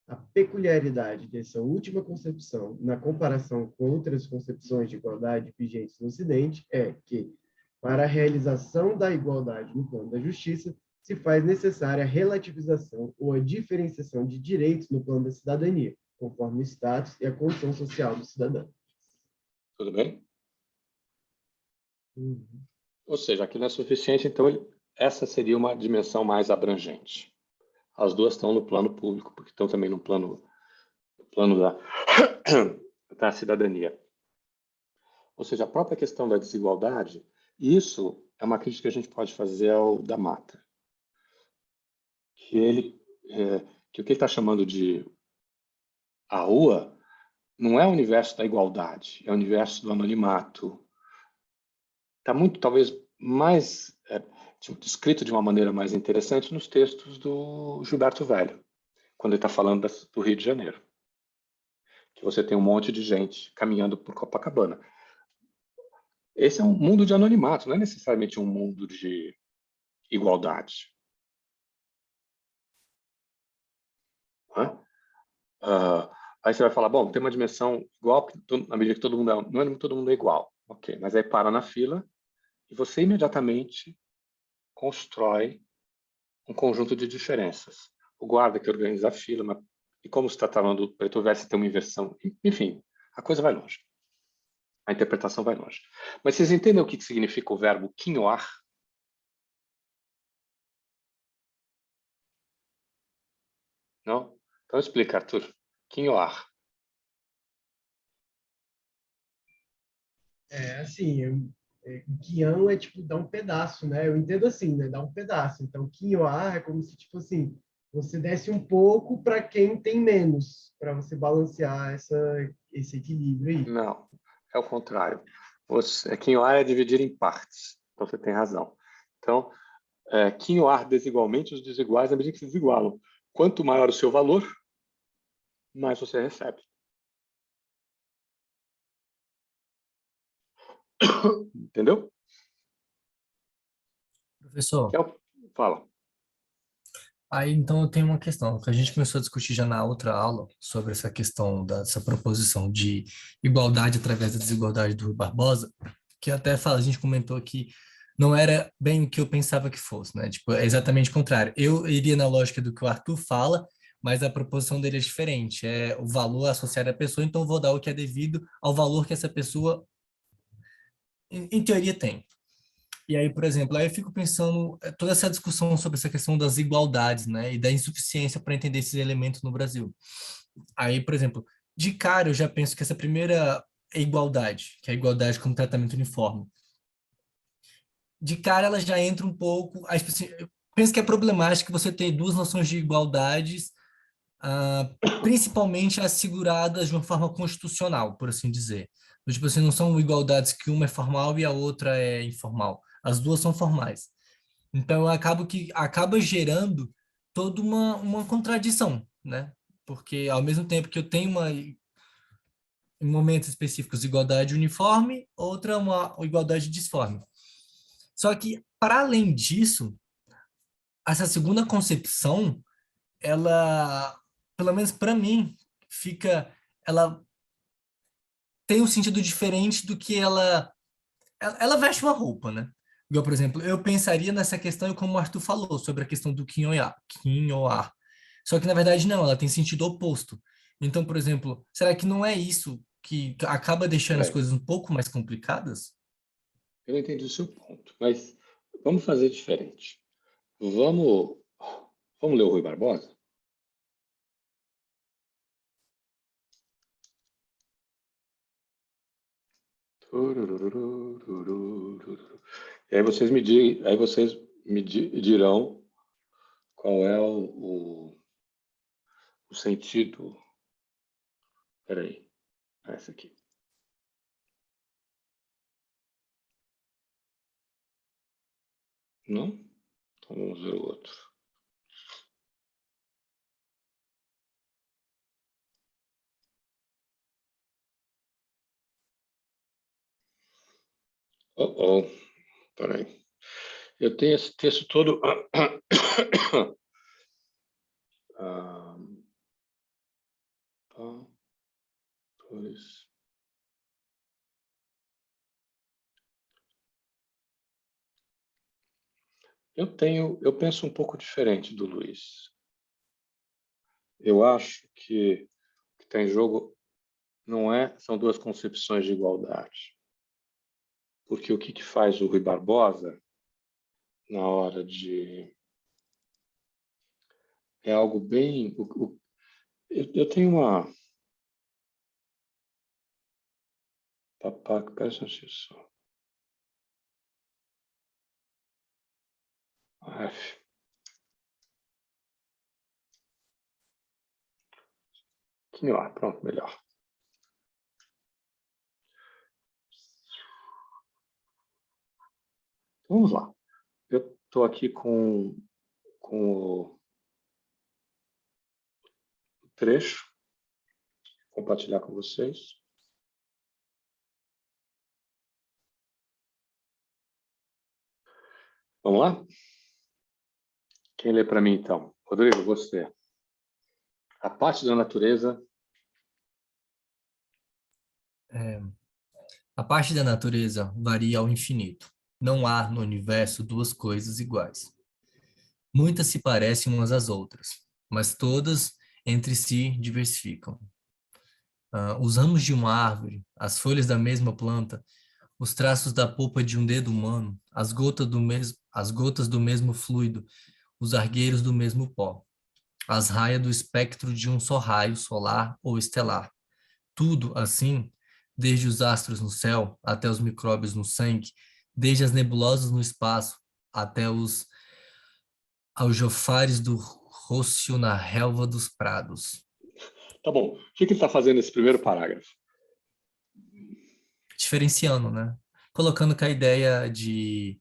A peculiaridade dessa última concepção, na comparação com outras concepções de igualdade vigentes no Ocidente, é que, para a realização da igualdade no plano da justiça, se faz necessária a relativização ou a diferenciação de direitos no plano da cidadania, conforme o status e a condição social do cidadão. Tudo bem? Ou seja, aqui não é suficiente, então essa seria uma dimensão mais abrangente. As duas estão no plano público, porque estão também no plano da cidadania. Ou seja, a própria questão da desigualdade, isso é uma crítica que a gente pode fazer ao da Mata. Que o que ele está chamando de a rua não é o universo da igualdade, é o universo do anonimato. Está muito, talvez, mais descrito de uma maneira mais interessante nos textos do Gilberto Velho, quando ele está falando do Rio de Janeiro. Que você tem um monte de gente caminhando por Copacabana. Esse é um mundo de anonimato, não é necessariamente um mundo de igualdade. Aí você vai falar, bom, tem uma dimensão igual, na medida que todo mundo não é todo mundo é igual. Ok, mas aí para na fila e você imediatamente constrói um conjunto de diferenças. O guarda que organiza a fila, e como você está falando do preto velho, você tem uma inversão. Enfim, a coisa vai longe. A interpretação vai longe. Mas vocês entendem o que significa o verbo quinhoar? Não? Então explica, Arthur. Quinhoar. Assim, quinhão é tipo dar um pedaço, né? Eu entendo assim, né? Dar um pedaço. Então, quinhoar é como se, tipo assim, você desse um pouco para quem tem menos, para você balancear esse equilíbrio aí. Não, é o contrário. Quinhoar é dividir em partes. Então você tem razão. Então, quinhoar desigualmente os desiguais na medida que se desigualam. Quanto maior o seu valor, mais você recebe. Entendeu? Professor, Fala. aí então eu tenho uma questão, que a gente começou a discutir já na outra aula sobre essa questão dessa proposição de igualdade através da desigualdade do Rui Barbosa, que até fala, a gente comentou que não era bem o que eu pensava que fosse, né? Tipo, é exatamente o contrário. Eu iria na lógica do que o Arthur fala, mas a proposição dele é diferente, é o valor associado à pessoa, então eu vou dar o que é devido ao valor que essa pessoa, em teoria, tem. E aí, por exemplo, aí eu fico pensando toda essa discussão sobre essa questão das igualdades, né, e da insuficiência para entender esses elementos no Brasil. Aí, por exemplo, de cara eu já penso que essa primeira é igualdade, que é a igualdade como tratamento uniforme. De cara ela já entra um pouco, eu penso que é problemático você ter duas noções de igualdades, principalmente asseguradas de uma forma constitucional, por assim dizer. Tipo assim, não são igualdades que uma é formal e a outra é informal. As duas são formais. Então, eu acaba gerando toda uma contradição, né? Porque, ao mesmo tempo que eu tenho em momentos específicos, igualdade uniforme, outra uma igualdade disforme. Só que, para além disso, essa segunda concepção, ela, pelo menos para mim, ela tem um sentido diferente do que ela veste uma roupa, né? Igual, por exemplo, eu pensaria nessa questão como o Arthur falou, sobre a questão do quinhoar. Só que, na verdade, não, ela tem sentido oposto. Então, por exemplo, será que não é isso que acaba deixando as coisas um pouco mais complicadas? Eu entendi o seu ponto, mas vamos fazer diferente. Vamos ler o Rui Barbosa? E aí vocês me dirão qual é o sentido. Espera aí. Essa aqui. Não? Então vamos ver o outro. Espera aí. Eu tenho esse texto todo. Eu penso um pouco diferente do Luiz. Eu acho que o que está em jogo são duas concepções de igualdade. Porque o que faz o Rui Barbosa na hora de... É algo bem... Eu tenho uma... Papaca, presta atenção. Melhor, pronto, melhor. Vamos lá. Eu estou aqui com o trecho. Vou compartilhar com vocês. Vamos lá? Quem lê para mim, então? Rodrigo, você. A parte da natureza... A parte da natureza varia ao infinito. Não há no universo duas coisas iguais. Muitas se parecem umas às outras, mas todas entre si diversificam. Os ramos de uma árvore, as folhas da mesma planta, os traços da polpa de um dedo humano, as gotas do mesmo fluido, os argueiros do mesmo pó, as raias do espectro de um só raio solar ou estelar. Tudo, assim, desde os astros no céu até os micróbios no sangue, desde as nebulosas no espaço até os aljofares do rócio na relva dos prados. Tá bom. O que ele está fazendo nesse primeiro parágrafo? Diferenciando, né? Colocando que a ideia de...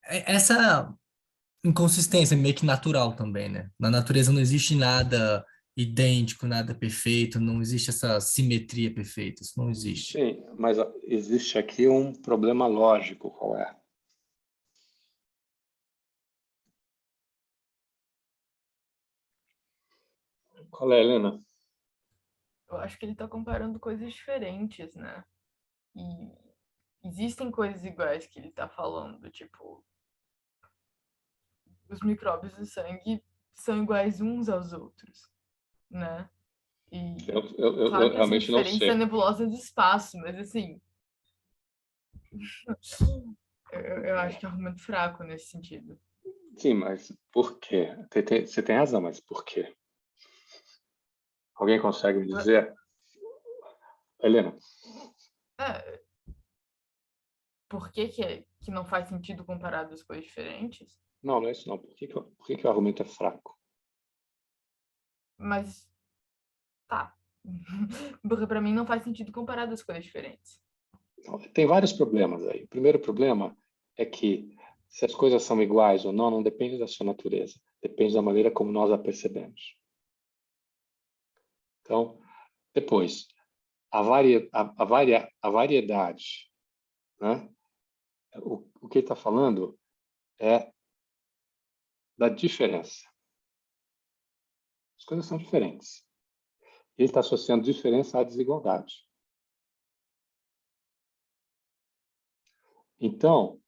essa inconsistência meio que natural também, né? Na natureza não existe nada idêntico, nada perfeito, não existe essa simetria perfeita, isso não existe. Sim, mas existe aqui um problema lógico, qual é? Qual é, Helena? Eu acho que ele está comparando coisas diferentes, né? E existem coisas iguais que ele está falando, tipo, os micróbios do sangue são iguais uns aos outros, né? E claro que essa realmente não diferença é sei. nebulosa do espaço, mas assim, eu acho que é um argumento fraco nesse sentido. Sim, mas por quê? Você tem razão, mas por quê? Alguém consegue me dizer? Helena? Por que não faz sentido comparar duas coisas diferentes? Não é isso não. Por que o argumento é fraco? Mas tá. Porque para mim não faz sentido comparar duas coisas diferentes. Tem vários problemas aí. O primeiro problema é que se as coisas são iguais ou não depende da sua natureza. Depende da maneira como nós a percebemos. Então, depois, a variedade, né? O que ele está falando é da diferença. As coisas são diferentes. Ele está associando diferença à desigualdade. Então,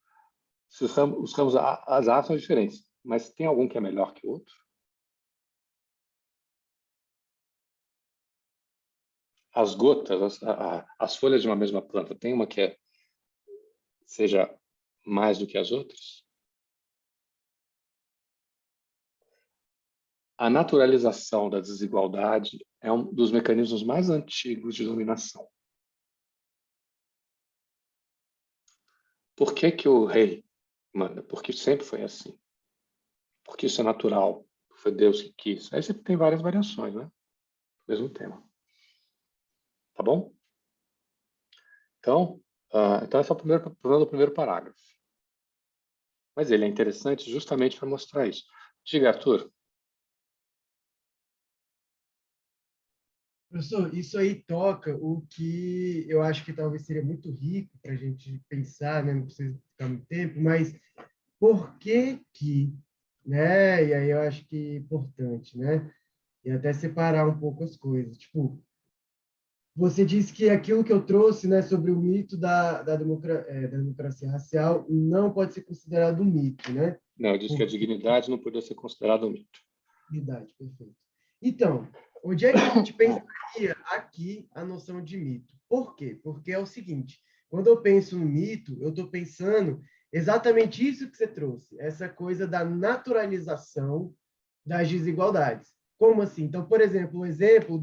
se os ramos, as árvores são diferentes, mas tem algum que é melhor que o outro? As gotas, as folhas de uma mesma planta, tem uma que seja mais do que as outras? A naturalização da desigualdade é um dos mecanismos mais antigos de dominação. Por que que o rei manda? Porque sempre foi assim. Porque isso é natural. Foi Deus que quis. Aí você tem várias variações, né? Mesmo tema. Tá bom? Então, esse é o problema do primeiro parágrafo. Mas ele é interessante justamente para mostrar isso. Diga, Arthur. Professor, isso aí toca o que eu acho que talvez seria muito rico para a gente pensar, né? Não precisa ficar muito tempo, mas por que, né? E aí eu acho que é importante, né? E até separar um pouco as coisas. Tipo, você disse que aquilo que eu trouxe, né, sobre o mito da democracia racial não pode ser considerado um mito, né? Não, eu disse que a dignidade não podia ser considerada um mito. Dignidade, perfeito. Então, onde é que a gente pensaria aqui a noção de mito? Por quê? Porque é o seguinte, quando eu penso no mito, eu estou pensando exatamente isso que você trouxe, essa coisa da naturalização das desigualdades. Como assim? Então, por exemplo, o exemplo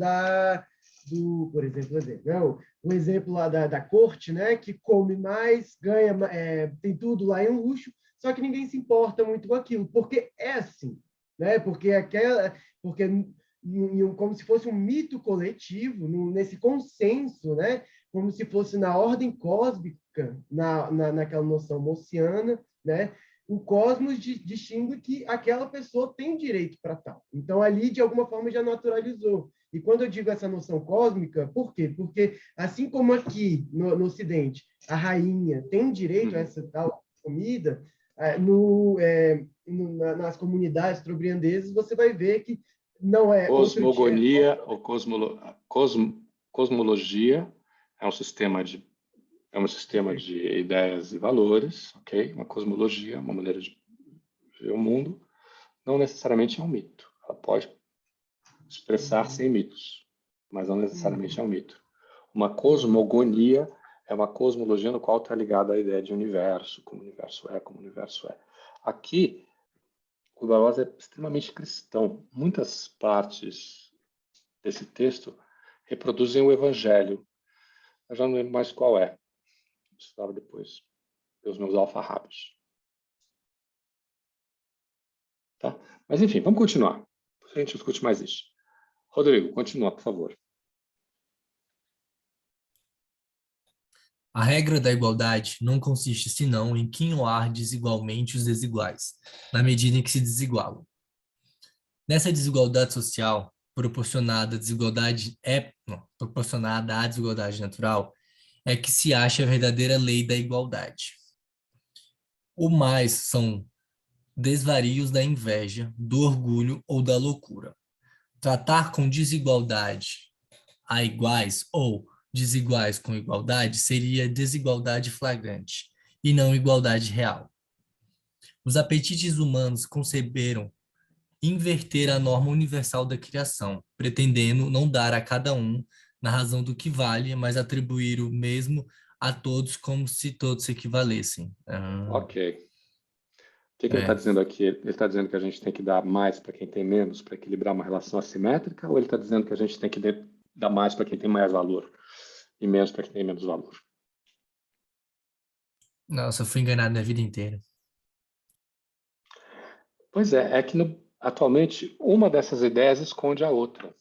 não, o exemplo lá da corte, né, que come mais, ganha, tem tudo lá em um luxo, só que ninguém se importa muito com aquilo, porque é assim, né? Porque como se fosse um mito coletivo, nesse consenso, né? Como se fosse na ordem cósmica, naquela noção mossiana, né? O cosmos distingue que aquela pessoa tem direito para tal. Então, ali, de alguma forma, já naturalizou. E quando eu digo essa noção cósmica, por quê? Porque, assim como aqui no Ocidente, a rainha tem direito a essa tal comida, nas comunidades trobriandesas, você vai ver que não é Cosmogonia ou cosmologia é um sistema de ideias e valores, ok? Uma cosmologia, uma maneira de ver o mundo, não necessariamente é um mito. Ela pode expressar-se em mitos, mas não necessariamente é um mito. Uma cosmogonia é uma cosmologia no qual está ligada à ideia de universo, como o universo é, como o universo é. Aqui, o Barbosa é extremamente cristão. Muitas partes desse texto reproduzem o Evangelho. Eu já não lembro mais qual é. Eu precisava depois ver os meus alfarrábios. Tá? Mas, enfim, vamos continuar. A gente discute mais isso. Rodrigo, continua, por favor. A regra da igualdade não consiste senão em quinhoar desigualmente os desiguais, na medida em que se desigualam. Nessa desigualdade social, proporcionada à desigualdade natural, é que se acha a verdadeira lei da igualdade. O mais são desvarios da inveja, do orgulho ou da loucura. Tratar com desigualdade a iguais ou desiguais com igualdade seria desigualdade flagrante e não igualdade real. Os apetites humanos conceberam inverter a norma universal da criação, pretendendo não dar a cada um na razão do que vale, mas atribuir o mesmo a todos como se todos se equivalessem. Ok. O que ele está dizendo aqui? Ele está dizendo que a gente tem que dar mais para quem tem menos, para equilibrar uma relação assimétrica, ou ele está dizendo que a gente tem que dar mais para quem tem mais valor e menos para quem tem menos valor? Nossa, eu fui enganado minha vida inteira. Pois é que atualmente uma dessas ideias esconde a outra.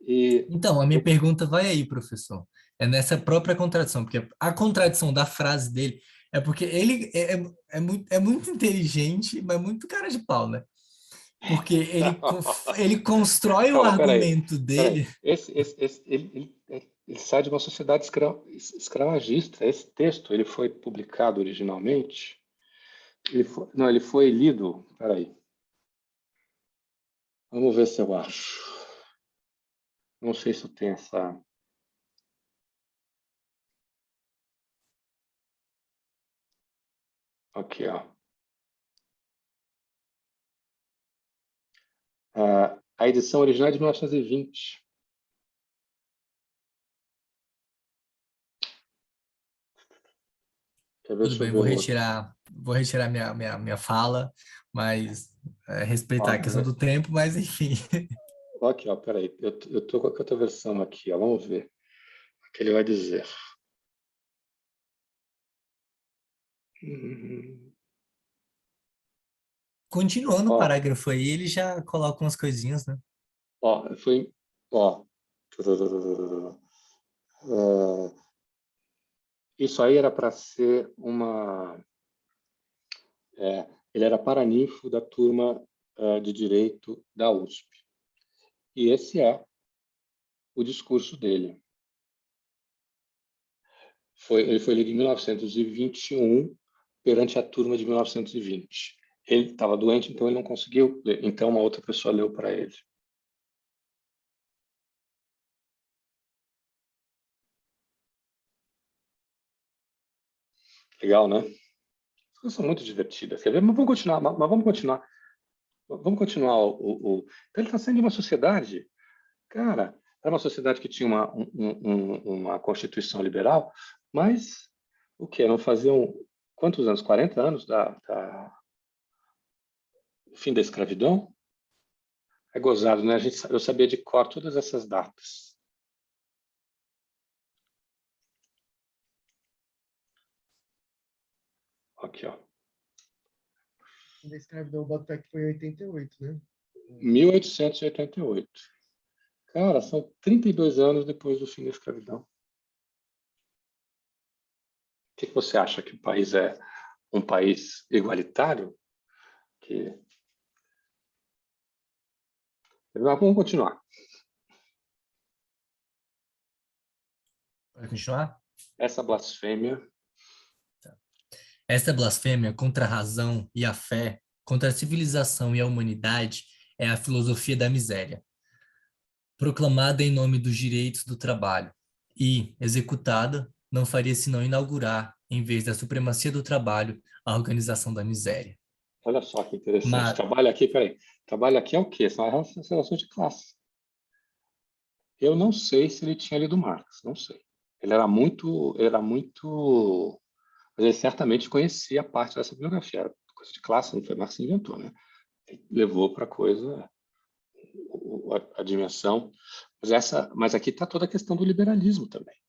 Então, a minha pergunta vai aí, professor. É nessa própria contradição, porque a contradição da frase dele é porque ele é muito inteligente, mas muito cara de pau, né? Porque ele constrói o argumento dele. Ele sai de uma sociedade escravagista. Esse texto ele foi publicado originalmente. Ele foi lido. Peraí. Vamos ver se eu acho. Não sei se eu tenho essa. Aqui, ó. A edição original é de 1920. Tudo bem, vou retirar minha fala, mas respeitar a questão do tempo, mas enfim. Aqui, ó, peraí. Eu estou com a outra versão aqui, ó, vamos ver o que ele vai dizer. Continuando o Ó, parágrafo aí, ele já coloca umas coisinhas, né? ó, foi, ó. Isso aí era para ser uma... ele era paraninfo da turma de Direito da USP. E esse é o discurso dele. Ele foi lido em 1921 perante a turma de 1920. Ele estava doente, então ele não conseguiu ler. Então uma outra pessoa leu para ele. Legal, né? As coisas são muito divertidas. Quer ver? Mas vamos continuar. Vamos continuar. Então ele está saindo de uma sociedade, cara, era uma sociedade que tinha uma constituição liberal, mas o quê? Não faziam quantos anos? 40 anos do fim da escravidão? É gozado, né? Eu sabia de cor todas essas datas. Aqui, ó. Da escravidão, o Botafogo foi em 88, né? 1888. Cara, são 32 anos depois do fim da escravidão. O que você acha, que o país é um país igualitário? Mas vamos continuar. Pode continuar? Essa blasfêmia. Esta blasfêmia contra a razão e a fé, contra a civilização e a humanidade, é a filosofia da miséria, proclamada em nome dos direitos do trabalho e, executada, não faria senão inaugurar, em vez da supremacia do trabalho, a organização da miséria. Olha só que interessante. Mas, Trabalho aqui, peraí. Trabalho aqui é o quê? São as relações de classe. Eu não sei se ele tinha lido Marx, não sei. Ele era muito, mas ele certamente conhecia parte dessa bibliografia. Coisa de classe, não foi Marx que inventou, né? Ele levou para a coisa a dimensão. Mas aqui está toda a questão do liberalismo também.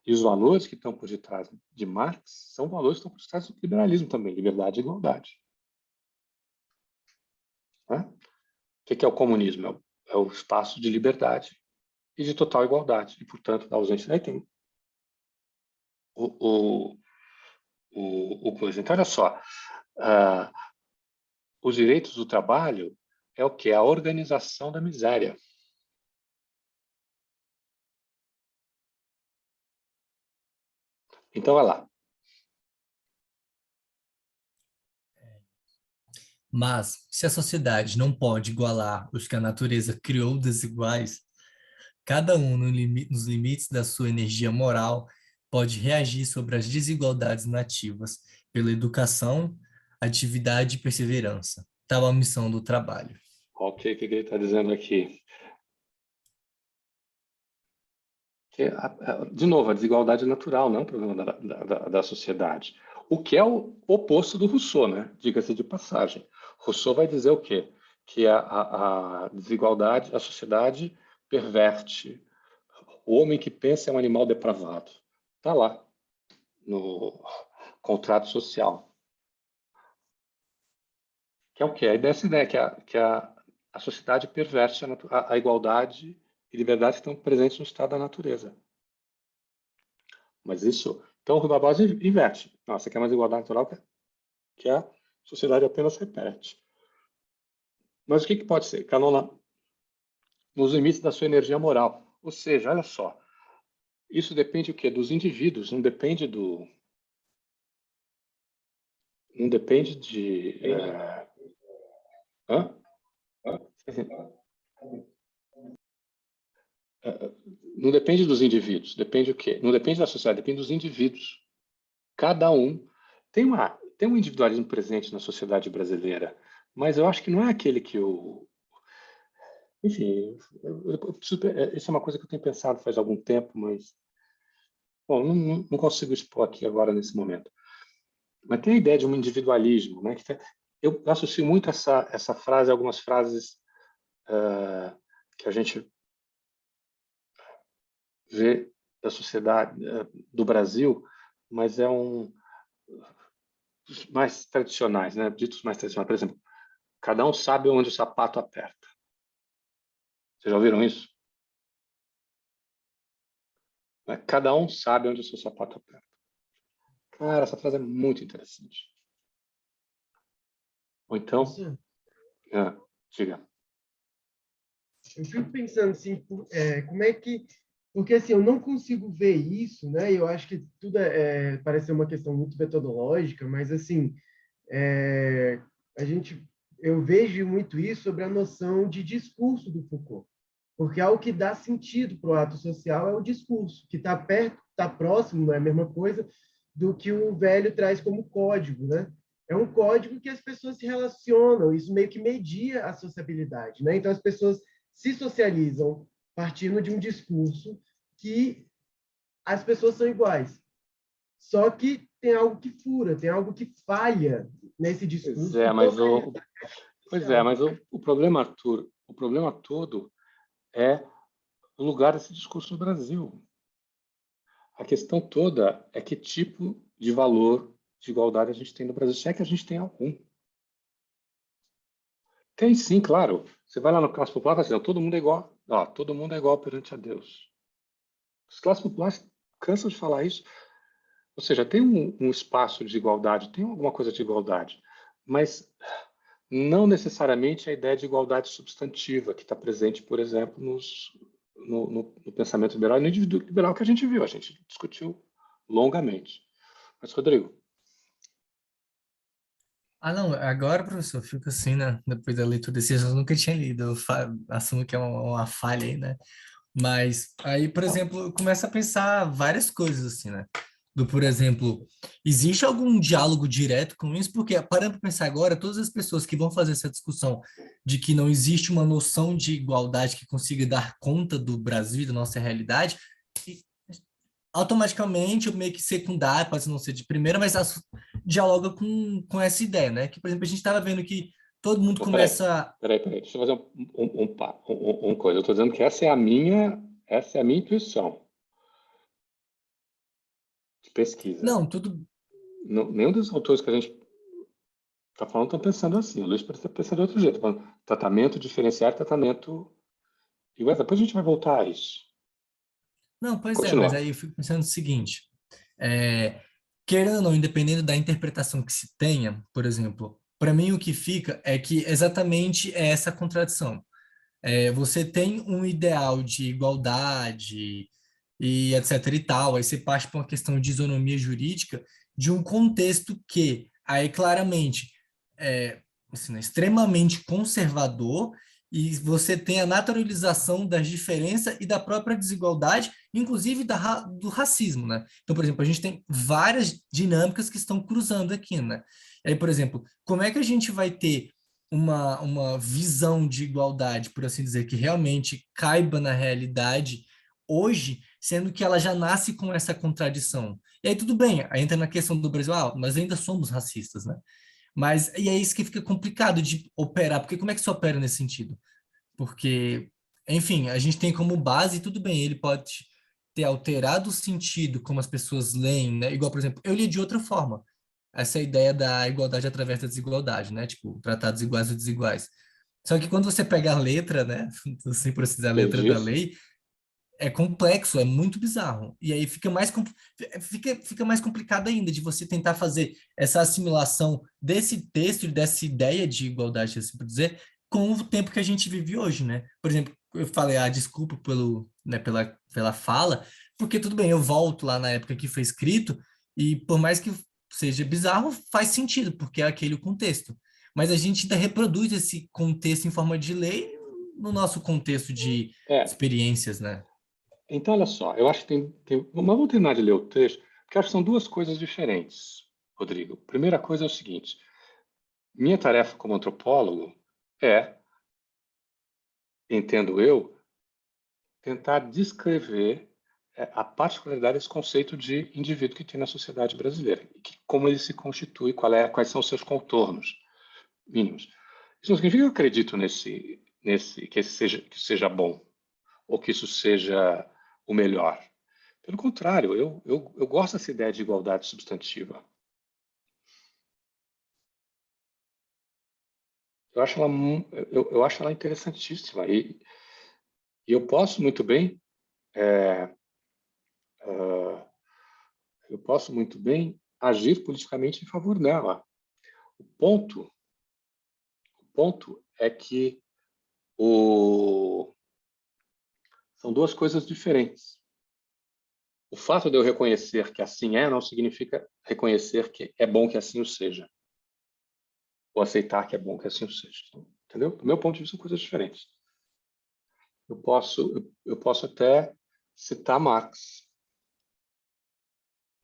E os valores que estão por detrás de Marx são valores que estão por detrás do liberalismo também, liberdade e igualdade. Né? O que é o comunismo? É o espaço de liberdade e de total igualdade. E, portanto, da ausência... Aí tem o coisa. Então, olha só. Os direitos do trabalho é o que? A organização da miséria. Então, vai lá. Mas, se a sociedade não pode igualar os que a natureza criou desiguais, cada um, nos limites da sua energia moral, pode reagir sobre as desigualdades nativas pela educação, atividade e perseverança. Tal a missão do trabalho. Ok, o que ele está dizendo aqui? De novo, a desigualdade é natural, não é um problema da sociedade. O que é o oposto do Rousseau, né? Diga-se de passagem. Rousseau vai dizer o quê? Que a desigualdade, a sociedade perverte. O homem que pensa é um animal depravado. Está lá, no contrato social. Que é o quê? Dessa ideia que a sociedade perverte a igualdade e liberdade que estão presentes no estado da natureza. Mas isso... Então, o Rui Barbosa inverte. Não, você quer mais igualdade natural que a sociedade apenas repete. Mas o que pode ser? Canona nos limites da sua energia moral. Ou seja, olha só, isso depende o quê? Dos indivíduos, não depende do... Não depende de... Não depende dos indivíduos, depende o quê? Não depende da sociedade, depende dos indivíduos. Cada um tem um individualismo presente na sociedade brasileira, mas eu acho que não é aquele que o... Enfim, isso é uma coisa que eu tenho pensado faz algum tempo, mas... Bom, não consigo expor aqui agora nesse momento. Mas tem a ideia de um individualismo, né? Eu associo muito essa frase a algumas frases que a gente vê da sociedade do Brasil, mas é dos mais tradicionais, né? Ditos mais tradicionais. Por exemplo, cada um sabe onde o sapato aperta. Vocês já ouviram isso? Cada um sabe onde o seu sapato aperta. Cara, essa frase é muito interessante. Ou então, diga. Eu fico pensando assim, como é que... Porque assim, eu não consigo ver isso, né? Eu acho que tudo parece ser uma questão muito metodológica, mas assim, eu vejo muito isso sobre a noção de discurso do Foucault. Porque algo que dá sentido para o ato social é o discurso, que está perto, está próximo, não é a mesma coisa, do que o velho traz como código, né? É um código que as pessoas se relacionam, isso meio que media a sociabilidade, né? Então, as pessoas se socializam partindo de um discurso que as pessoas são iguais. Só que tem algo que fura, tem algo que falha nesse discurso. Pois é, mas o problema, Arthur, o problema todo é o lugar desse discurso no Brasil. A questão toda é que tipo de valor de igualdade a gente tem no Brasil, se é que a gente tem algum. Tem sim, claro. Você vai lá no classe popular e fala assim, todo mundo é igual. Todo mundo é igual perante a Deus. As classes populares cansam de falar isso. Ou seja, tem um espaço de igualdade, tem alguma coisa de igualdade, mas não necessariamente a ideia de igualdade substantiva que está presente, por exemplo, no pensamento liberal e no indivíduo liberal que a gente viu, a gente discutiu longamente. Mas, Rodrigo? Não, agora, professor, fico assim, né? Depois da leitura desse eu nunca tinha lido, eu assumo que é uma falha aí, né? Mas aí, por exemplo, eu começo a pensar várias coisas, assim, né? Por exemplo, existe algum diálogo direto com isso? Porque, parando para pensar agora, todas as pessoas que vão fazer essa discussão de que não existe uma noção de igualdade que consiga dar conta do Brasil e da nossa realidade, automaticamente, meio que secundário, pode não ser de primeira, mas dialoga com essa ideia, né? Que, por exemplo, a gente estava vendo que todo mundo começa... Peraí, deixa eu fazer um coisa. Eu estou dizendo que essa é a minha intuição de pesquisa. Não, tudo... Nenhum dos autores que a gente está falando estão pensando assim. O Luiz está pensando de outro jeito. Tá falando tratamento diferenciado, tratamento igual. Depois a gente vai voltar a isso. Não, pois Continua. Mas aí eu fico pensando o seguinte, querendo ou não, independente da interpretação que se tenha, por exemplo, para mim o que fica é que exatamente é essa contradição. Você tem um ideal de igualdade e etc e tal, aí você parte para uma questão de isonomia jurídica de um contexto que aí claramente assim, extremamente conservador e você tem a naturalização das diferenças e da própria desigualdade, inclusive do racismo, né? Então, por exemplo, a gente tem várias dinâmicas que estão cruzando aqui, né? Aí, por exemplo, como é que a gente vai ter uma visão de igualdade, por assim dizer, que realmente caiba na realidade hoje, sendo que ela já nasce com essa contradição? E aí tudo bem, aí entra na questão do Brasil, nós ainda somos racistas, né? Mas e é isso que fica complicado de operar, porque como é que se opera nesse sentido? Porque, enfim, a gente tem como base, tudo bem, ele pode ter alterado o sentido como as pessoas leem, né? Igual, por exemplo, eu li de outra forma. Essa ideia da igualdade através da desigualdade, né? Tipo, tratados iguais ou desiguais. Só que quando você pega a letra, né? Sem precisar a letra da lei, é complexo, é muito bizarro. E aí fica mais complicado ainda de você tentar fazer essa assimilação desse texto e dessa ideia de igualdade, assim por dizer, com o tempo que a gente vive hoje, né? Por exemplo, eu falei, desculpa pela fala, porque tudo bem, eu volto lá na época que foi escrito, e por mais que seja bizarro, faz sentido, porque é aquele o contexto. Mas a gente ainda reproduz esse contexto em forma de lei no nosso contexto de experiências, né? Então, olha só, eu acho que mas vamos terminar de ler o texto, porque acho que são duas coisas diferentes, Rodrigo. Primeira coisa é o seguinte, minha tarefa como antropólogo entendo eu, tentar descrever a particularidade desse conceito de indivíduo que tem na sociedade brasileira, como ele se constitui, quais são os seus contornos mínimos. Isso não significa que eu acredito que seja bom, ou que isso seja o melhor. Pelo contrário, eu gosto dessa ideia de igualdade substantiva. Eu acho ela interessantíssima. E eu posso muito bem eu posso muito bem agir politicamente em favor dela. O ponto é que são duas coisas diferentes. O fato de eu reconhecer que assim não significa reconhecer que é bom que assim o seja. Ou aceitar que é bom que assim o seja. Entendeu? Do meu ponto de vista, são coisas diferentes. Eu posso até citar Marx.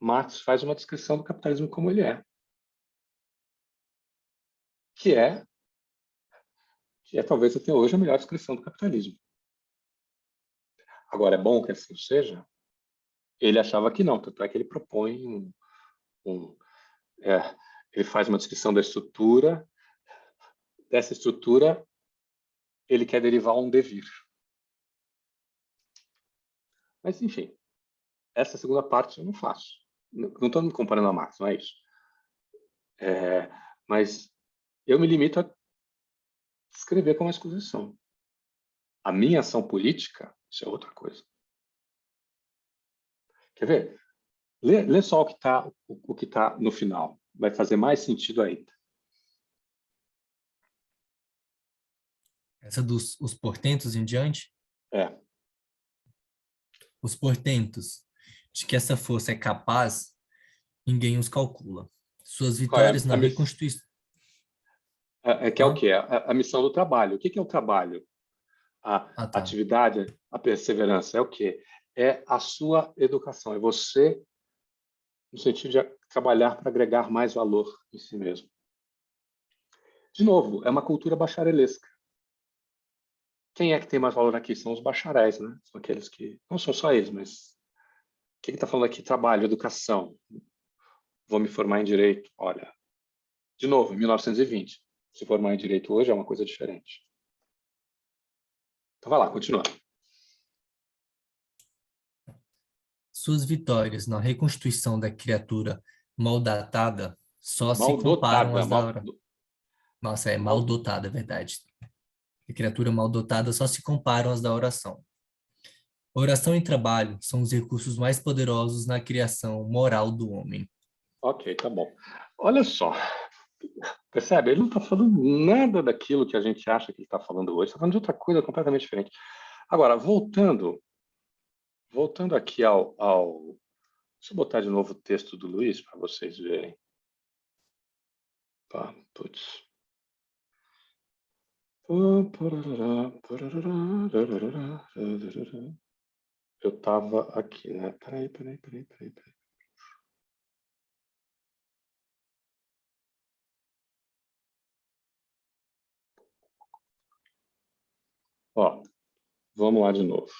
Marx faz uma descrição do capitalismo como ele é. Que é talvez até hoje a melhor descrição do capitalismo. Agora, é bom que assim seja? Ele achava que não, tanto é que ele propõe ele faz uma descrição da estrutura, dessa estrutura ele quer derivar um devir. Mas, enfim, essa segunda parte eu não faço. Não estou me comparando a Marx, não é isso. Mas eu me limito a descrever como as coisas são. A minha ação política, isso é outra coisa. Quer ver? Lê só o que tá no final. Vai fazer mais sentido ainda. Essa dos os portentos em diante? Os portentos de que essa força é capaz, ninguém os calcula. Suas vitórias na reconstituição. Que é o quê? A missão do trabalho. O que é o trabalho? A atividade, a perseverança. É o quê? É a sua educação. É você, no sentido de trabalhar para agregar mais valor em si mesmo. De novo, é uma cultura bacharelesca. Quem é que tem mais valor aqui? São os bacharéis, né? São aqueles que... Não são só eles, mas... O que está falando aqui? Trabalho, educação. Vou me formar em direito. Olha, de novo, 1920. Se formar em direito hoje é uma coisa diferente. Então vai lá, continua. Suas vitórias na reconstituição da criatura maldatada só se comparam às da hora. Nossa, é mal dotada, é verdade. A criatura mal dotada só se comparam às da oração. Oração e trabalho são os recursos mais poderosos na criação moral do homem. Ok, tá bom. Olha só. Percebe? Ele não está falando nada daquilo que a gente acha que ele está falando hoje. Está falando de outra coisa completamente diferente. Agora, voltando aqui ao... Deixa eu botar de novo o texto do Luiz para vocês verem. Tá, putz. Eu estava aqui, né? Peraí. Ó, vamos lá de novo.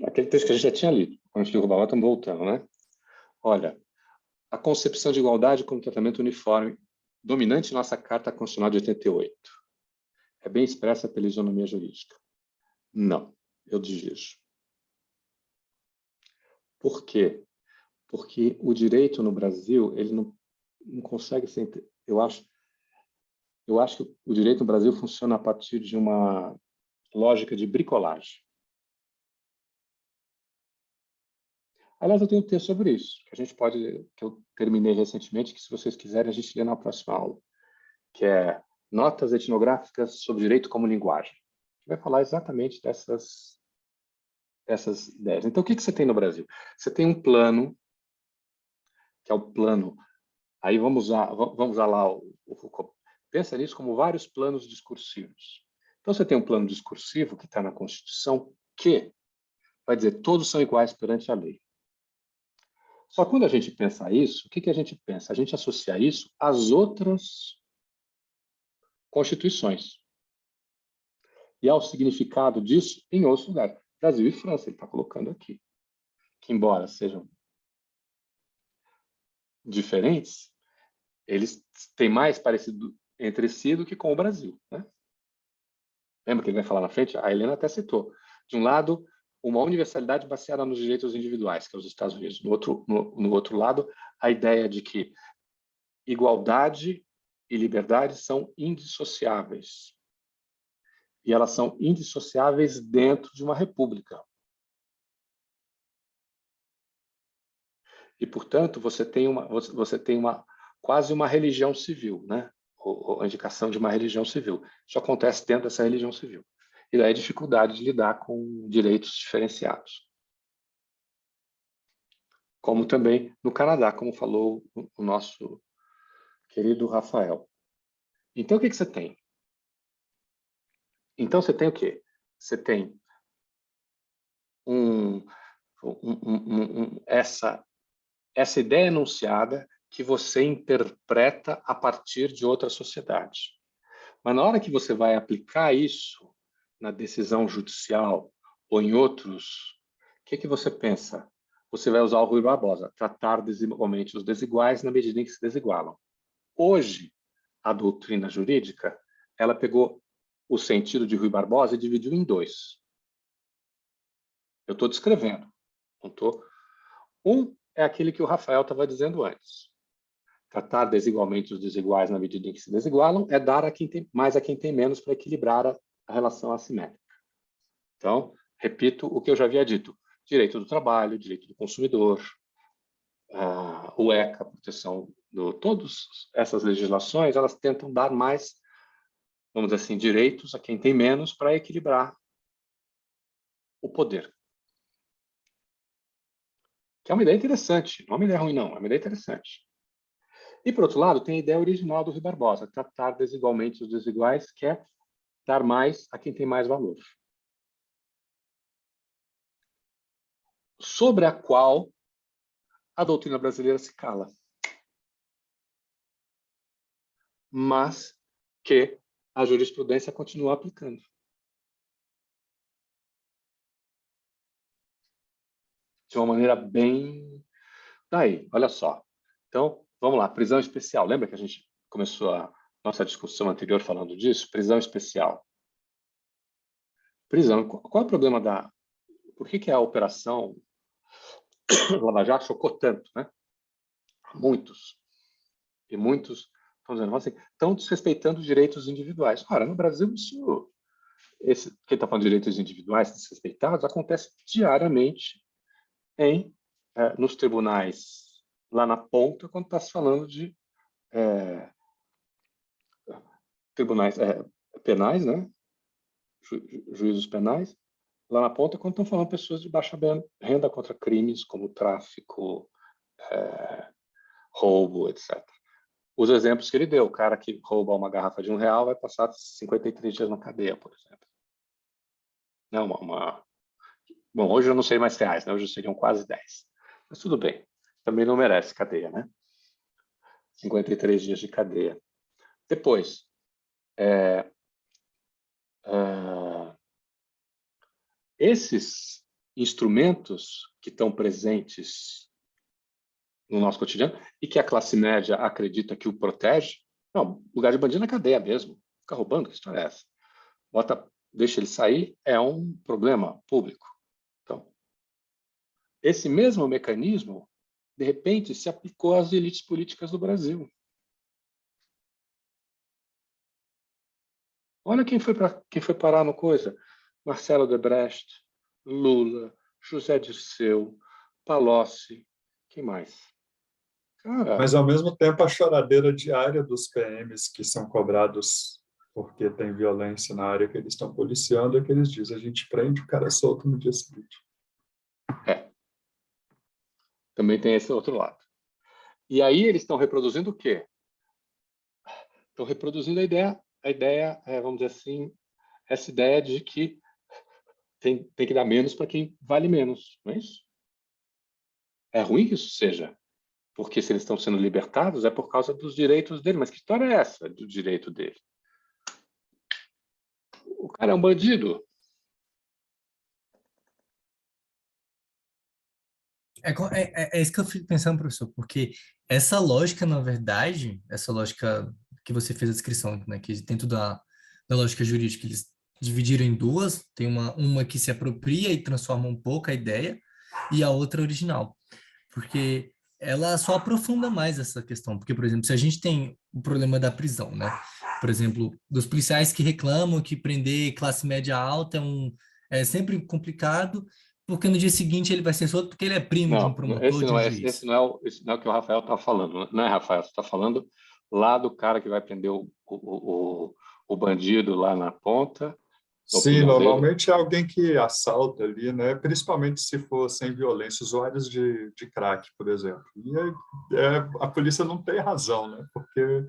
Aquele texto que a gente já tinha lido, quando a gente derrubava, estamos voltando, né? Olha, a concepção de igualdade como tratamento uniforme, dominante em nossa Carta Constitucional de 88. É bem expressa pela isonomia jurídica. Não, eu digijo. Por quê? Porque o direito no Brasil, ele não consegue ser... Eu acho que o direito no Brasil funciona a partir de uma lógica de bricolagem. Aliás, eu tenho um texto sobre isso, que eu terminei recentemente, que se vocês quiserem a gente lê na próxima aula, que é Notas Etnográficas sobre Direito como Linguagem, que vai falar exatamente dessas ideias. Então, o que você tem no Brasil? Você tem um plano, que é o plano... Aí vamos usar lá o Foucault. Pensa nisso como vários planos discursivos. Então, você tem um plano discursivo que está na Constituição, que vai dizer todos são iguais perante a lei. Só que quando a gente pensa isso, o que a gente pensa? A gente associa isso às outras constituições e ao significado disso em outros lugares. Brasil e França, ele está colocando aqui. Que embora sejam diferentes, eles têm mais parecido entre si do que com o Brasil, né? Lembra que ele vai falar na frente? A Helena até citou. De um lado, uma universalidade baseada nos direitos individuais, que é os Estados Unidos. No outro lado, a ideia de que igualdade e liberdade são indissociáveis. E elas são indissociáveis dentro de uma república. E, portanto, você tem quase uma religião civil, né? A indicação de uma religião civil. Isso acontece dentro dessa religião civil. E daí a dificuldade de lidar com direitos diferenciados. Como também no Canadá, como falou o nosso querido Rafael. Então, o que você tem? Então, você tem o quê? Você tem essa ideia enunciada que você interpreta a partir de outra sociedade. Mas na hora que você vai aplicar isso na decisão judicial ou em outros, o que você pensa? Você vai usar o Rui Barbosa, tratar desigualmente os desiguais na medida em que se desigualam. Hoje, a doutrina jurídica, ela pegou o sentido de Rui Barbosa e dividiu em dois. Eu estou descrevendo, não estou... Um é aquele que o Rafael estava dizendo antes. Tratar desigualmente os desiguais na medida em que se desigualam é dar a quem tem mais a quem tem menos para equilibrar a relação assimétrica. Então, repito o que eu já havia dito. Direito do trabalho, direito do consumidor, o ECA, proteção todas essas legislações, elas tentam dar mais, vamos dizer assim, direitos a quem tem menos para equilibrar o poder. Que é uma ideia interessante, não é uma ideia ruim, não, é uma ideia interessante. E, por outro lado, tem a ideia original do Rui Barbosa, tratar desigualmente os desiguais, que é dar mais a quem tem mais valor. Sobre a qual a doutrina brasileira se cala. Mas que a jurisprudência continua aplicando. De uma maneira bem... Daí, olha só. Então, vamos lá, prisão especial. Lembra que a gente começou a nossa discussão anterior falando disso? Prisão especial. Prisão. Qual é o problema da... Por que a operação Lava Jato chocou tanto, né? Muitos. E muitos estão dizendo assim, estão desrespeitando os direitos individuais. Ora, no Brasil, quem está falando de direitos individuais desrespeitados acontece diariamente nos tribunais lá na ponta, quando está se falando de tribunais penais, né? Juízos penais, lá na ponta, quando estão falando de pessoas de baixa renda contra crimes como tráfico, roubo, etc. Os exemplos que ele deu, o cara que rouba uma garrafa de R$1 vai passar 53 dias na cadeia, por exemplo. Não, Bom, hoje eu não sei mais reais, né? Hoje seriam quase 10. Mas tudo bem, também não merece cadeia, né? 53 dias de cadeia. Depois, esses instrumentos que estão presentes no nosso cotidiano e que a classe média acredita que o protege, não, lugar de bandido na cadeia mesmo. Fica roubando, que história é essa? Deixa ele sair, é um problema público. Então, esse mesmo mecanismo, de repente, se aplicou às elites políticas do Brasil. Olha quem foi parar no coisa. Marcelo Debrecht, Lula, José Dirceu, Palocci, quem mais? Cara, mas, ao mesmo tempo, a choradeira diária dos PMs que são cobrados porque tem violência na área que eles estão policiando é que eles dizem, a gente prende o cara solto no dia seguinte. Também tem esse outro lado. E aí eles estão reproduzindo o quê? Estão reproduzindo a ideia, vamos dizer assim, essa ideia de que tem que dar menos para quem vale menos, não é isso? É ruim que isso seja, porque se eles estão sendo libertados é por causa dos direitos dele. Mas que história é essa do direito dele? O cara é um bandido. É isso que eu fico pensando, professor, porque essa lógica, na verdade, essa lógica que você fez a descrição, né, que dentro da lógica jurídica eles dividiram em duas, tem uma que se apropria e transforma um pouco a ideia, e a outra original. Porque ela só aprofunda mais essa questão. Porque, por exemplo, se a gente tem o problema da prisão, né? Por exemplo, dos policiais que reclamam que prender classe média alta é sempre complicado, porque no dia seguinte ele vai ser solto porque ele é primo de um Não, promotor, de um juiz. esse não é o que o Rafael está falando. Não é, Rafael? Você está falando lá do cara que vai prender o bandido lá na ponta. Na Sim, opinião dele. normalmente é alguém que assalta ali, né? Principalmente se for sem violência, usuários de crack, por exemplo. E a polícia não tem razão, né? Porque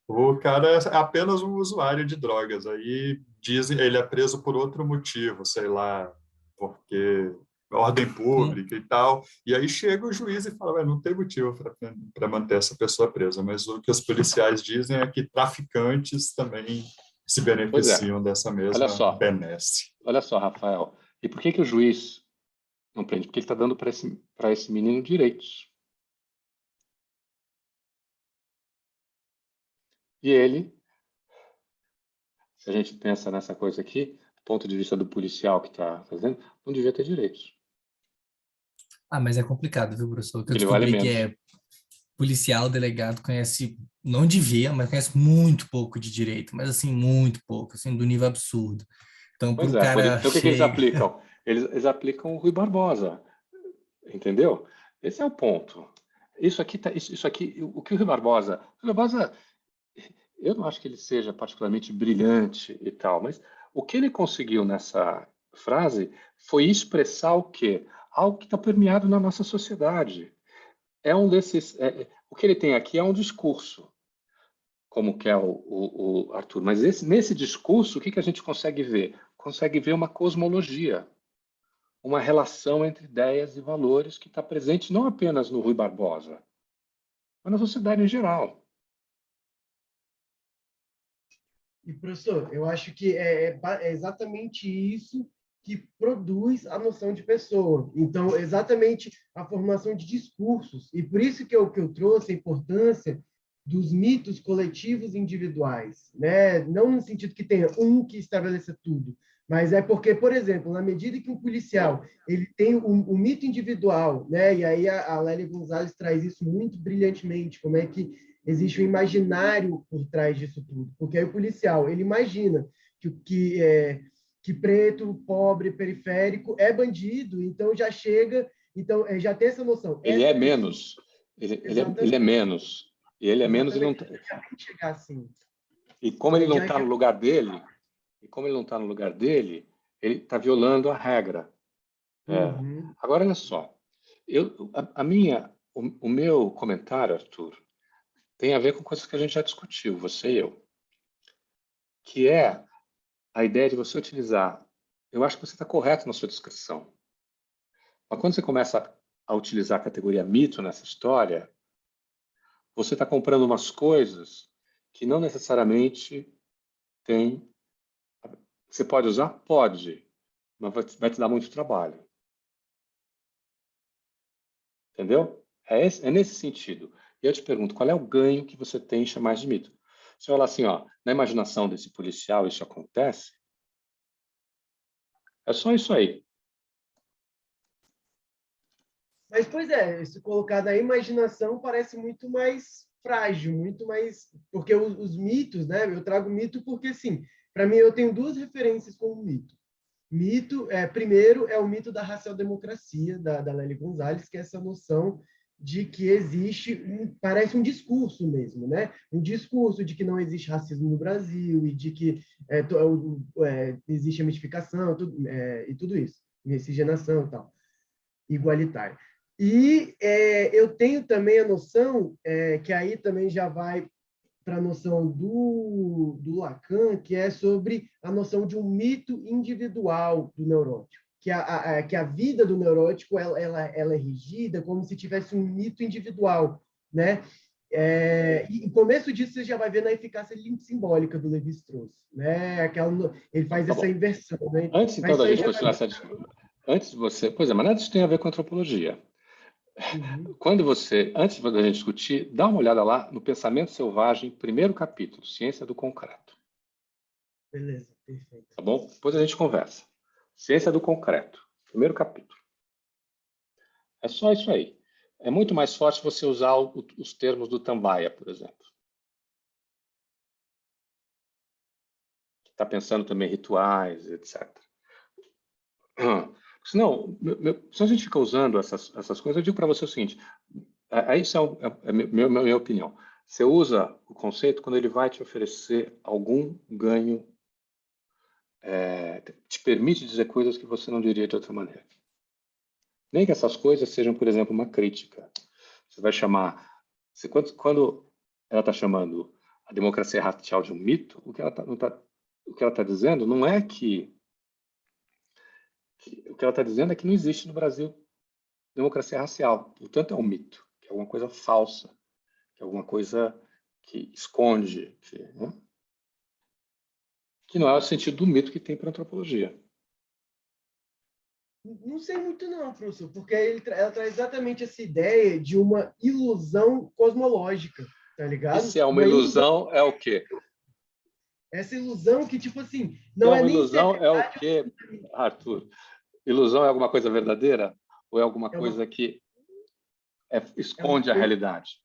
o cara é apenas um usuário de drogas. Aí dizem ele é preso por outro motivo, sei lá, porque ordem pública e tal. E aí chega o juiz e fala, não tem motivo para manter essa pessoa presa. Mas o que os policiais dizem é que traficantes também se Pois é. beneficiam dessa Olha mesma só. benesse. Olha só, Rafael. E por que o juiz não prende? Porque ele está dando para esse menino direitos. E ele, se a gente pensa nessa coisa aqui, do ponto de vista do policial que está fazendo, não devia ter direitos. Ah, mas é complicado, viu, professor? Que eu Ele vale descobri que menos. policial, delegado, conhece, não devia, mas conhece muito pouco de direito, mas assim, muito pouco, assim, do nível absurdo. Então, Pois pro é, cara então o que eles chega... aplicam? Eles aplicam o Rui Barbosa, entendeu? Esse é o ponto. Isso aqui, o que o Rui Barbosa, eu não acho que ele seja particularmente brilhante e tal, mas o que ele conseguiu nessa frase foi expressar o quê? Algo que está permeado na nossa sociedade. O que ele tem aqui é um discurso, como quer o Arthur, mas nesse discurso, o que a gente consegue ver? Consegue ver uma cosmologia, uma relação entre ideias e valores que está presente não apenas no Rui Barbosa, mas na sociedade em geral. E, professor, eu acho que é exatamente isso que produz a noção de pessoa. Então, exatamente a formação de discursos. E por isso que eu trouxe a importância dos mitos coletivos individuais, né? Não no sentido que tenha um que estabeleça tudo, mas é porque, por exemplo, na medida que um policial ele tem o mito individual, né? E aí a Lélia Gonzalez traz isso muito brilhantemente, como é que existe um imaginário por trás disso tudo, porque aí o policial ele imagina que preto, pobre, periférico é bandido, então já chega, então já tem essa noção. Ele é menos, ele é menos. E ele é menos, ele não tá... chegar assim. E como ele não está no lugar dele, ele está violando a regra. Agora, olha só, o meu comentário, Arthur, tem a ver com coisas que a gente já discutiu, você e eu, que é a ideia de você utilizar. Eu acho que você está correto na sua descrição. Mas quando você começa a utilizar a categoria mito nessa história, você está comprando umas coisas que não necessariamente tem. Você pode usar? Pode, mas vai te dar muito trabalho. Entendeu? É nesse sentido. E eu te pergunto, qual é o ganho que você tem em chamar de mito? Se eu falar assim, na imaginação desse policial isso acontece, é só isso aí. Mas, pois é, se colocar na imaginação parece muito mais frágil, muito mais... Porque os mitos, né? Eu trago mito porque, sim, para mim eu tenho duas referências como mito. Mito, primeiro, é o mito da racial-democracia, da Lélia Gonzalez, que é essa noção de que existe, parece um discurso mesmo, né? Um discurso de que não existe racismo no Brasil e de que existe a mistificação e tudo isso, miscigenação e tal, igualitária. E eu tenho também a noção, que aí também já vai para a noção do Lacan, que é sobre a noção de um mito individual do neurótico, que a vida do neurótico ela é regida como se tivesse um mito individual, né? E o começo disso você já vai ver na eficácia simbólica do Lévi-Strauss, né? Ele faz essa inversão, né? Antes, então, da gente continuar essa discussão, antes de você... Pois é, mas nada disso tem a ver com antropologia. Quando você, antes da gente discutir, dá uma olhada lá no Pensamento Selvagem, primeiro capítulo, Ciência do Concreto. Beleza, perfeito. Tá bom? Depois a gente conversa. Ciência do Concreto, primeiro capítulo. É só isso aí. É muito mais forte você usar os termos do Tambaia, por exemplo. Está pensando também em rituais, etc. Senão, se a gente fica usando essas coisas, eu digo para você o seguinte, isso é minha opinião. Você usa o conceito quando ele vai te oferecer algum ganho, te permite dizer coisas que você não diria de outra maneira. Nem que essas coisas sejam, por exemplo, uma crítica. Você vai chamar... Quando ela está chamando a democracia racial de um mito, o que ela está dizendo não é que... O que ela está dizendo é que não existe no Brasil democracia racial. Portanto, é um mito, que é alguma coisa falsa, que é alguma coisa que esconde, que não é o sentido do mito que tem para a antropologia. Não sei muito não, professor, porque ela traz exatamente essa ideia de uma ilusão cosmológica, tá ligado? E se é uma ilusão, é o quê? Essa ilusão que, tipo assim, não não é é uma nem ilusão, é o quê, Arthur? Ilusão é alguma coisa verdadeira? Ou é alguma coisa que esconde a realidade?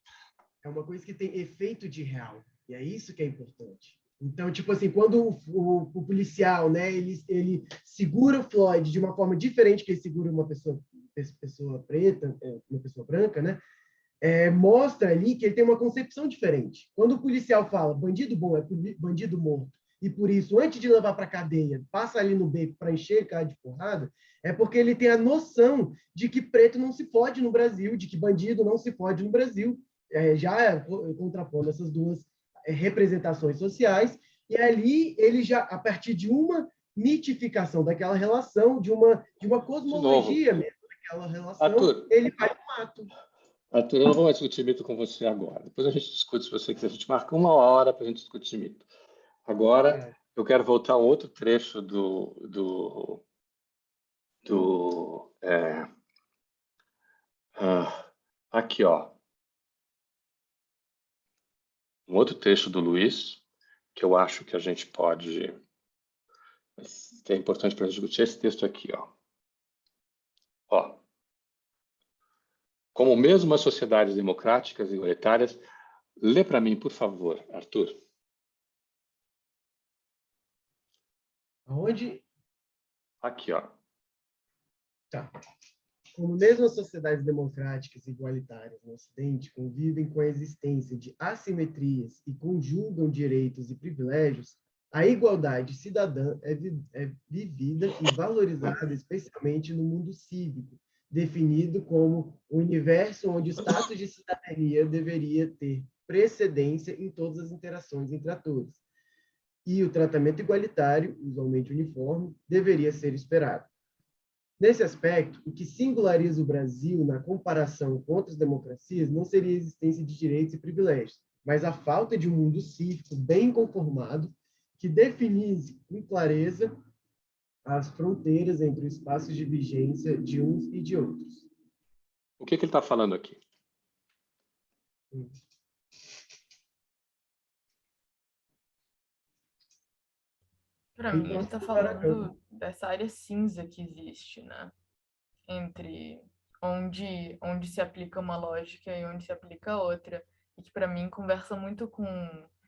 É uma coisa que tem efeito de real. E é isso que é importante. Então, tipo assim, quando o policial, né, ele segura o Floyd de uma forma diferente que ele segura uma pessoa preta, uma pessoa branca, né, mostra ali que ele tem uma concepção diferente. Quando o policial fala bandido bom é bandido morto, e por isso, antes de levar para a cadeia, passa ali no beco para encher o cara de porrada, é porque ele tem a noção de que preto não se fode no Brasil, de que bandido não se fode no Brasil, já contrapondo essas duas representações sociais, e ali ele já, a partir de uma mitificação daquela relação, de uma cosmologia mesmo, daquela relação, Arthur, ele vai para o mato. Arthur, eu não vou mais discutir mito com você agora. Depois a gente discute, se você quiser. A gente marca 1 hora para a gente discutir mito. Agora, eu quero voltar a um outro trecho aqui, ó. Um outro trecho do Luiz, que eu acho que a gente pode... que é importante para a gente discutir esse texto aqui, ó. Ó. Como mesmo as sociedades democráticas e igualitárias... Lê para mim, por favor, Arthur. Aonde? Aqui, ó. Tá. Como mesmo as sociedades democráticas e igualitárias no Ocidente convivem com a existência de assimetrias e conjugam direitos e privilégios, a igualdade cidadã é vivida e valorizada especialmente no mundo cívico, definido como o universo onde o status de cidadania deveria ter precedência em todas as interações entre atores. E o tratamento igualitário, usualmente uniforme, deveria ser esperado. Nesse aspecto, o que singulariza o Brasil na comparação com outras democracias não seria a existência de direitos e privilégios, mas a falta de um mundo cívico bem conformado que definisse com clareza as fronteiras entre os espaços de vigência de uns e de outros. O que ele está falando aqui? Para mim, ele está falando dessa área cinza que existe, né? Entre onde se aplica uma lógica e onde se aplica outra. E que, para mim, conversa muito com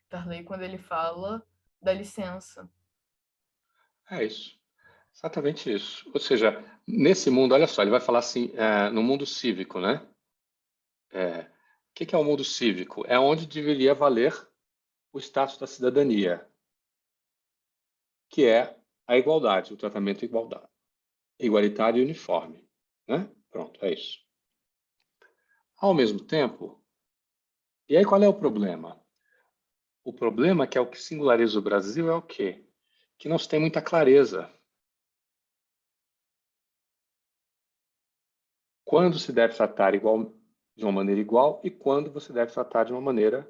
Tarley quando ele fala da licença. É isso. Exatamente isso. Ou seja, nesse mundo, olha só, ele vai falar assim, no mundo cívico, né? O que é o mundo cívico? É onde deveria valer o status da cidadania, que é a igualdade, o tratamento igualitário e uniforme. Né? Pronto, é isso. Ao mesmo tempo, e aí qual é o problema? O problema é que é o que singulariza o Brasil é o quê? Que não se tem muita clareza. Quando se deve tratar de uma maneira igual e quando você deve tratar de uma maneira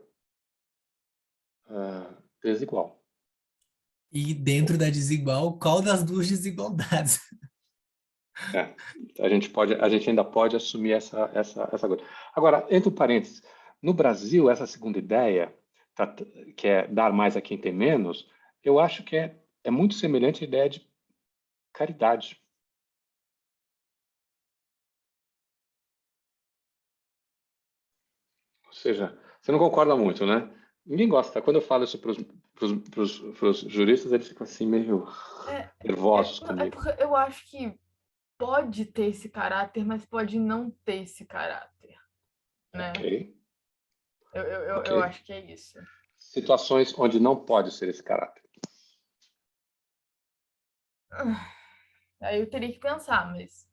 desigual. E dentro da desigual, qual das duas desigualdades? A gente ainda pode assumir essa coisa. Agora, entre parênteses, no Brasil, essa segunda ideia, que é dar mais a quem tem menos, eu acho que é muito semelhante à ideia de caridade. Ou seja, você não concorda muito, né? Ninguém gosta. Quando eu falo isso para os juristas, eles ficam assim meio nervosos comigo. Porque eu acho que pode ter esse caráter, mas pode não ter esse caráter, né? Ok. Eu acho que é isso. Situações onde não pode ser esse caráter. Aí eu teria que pensar, mas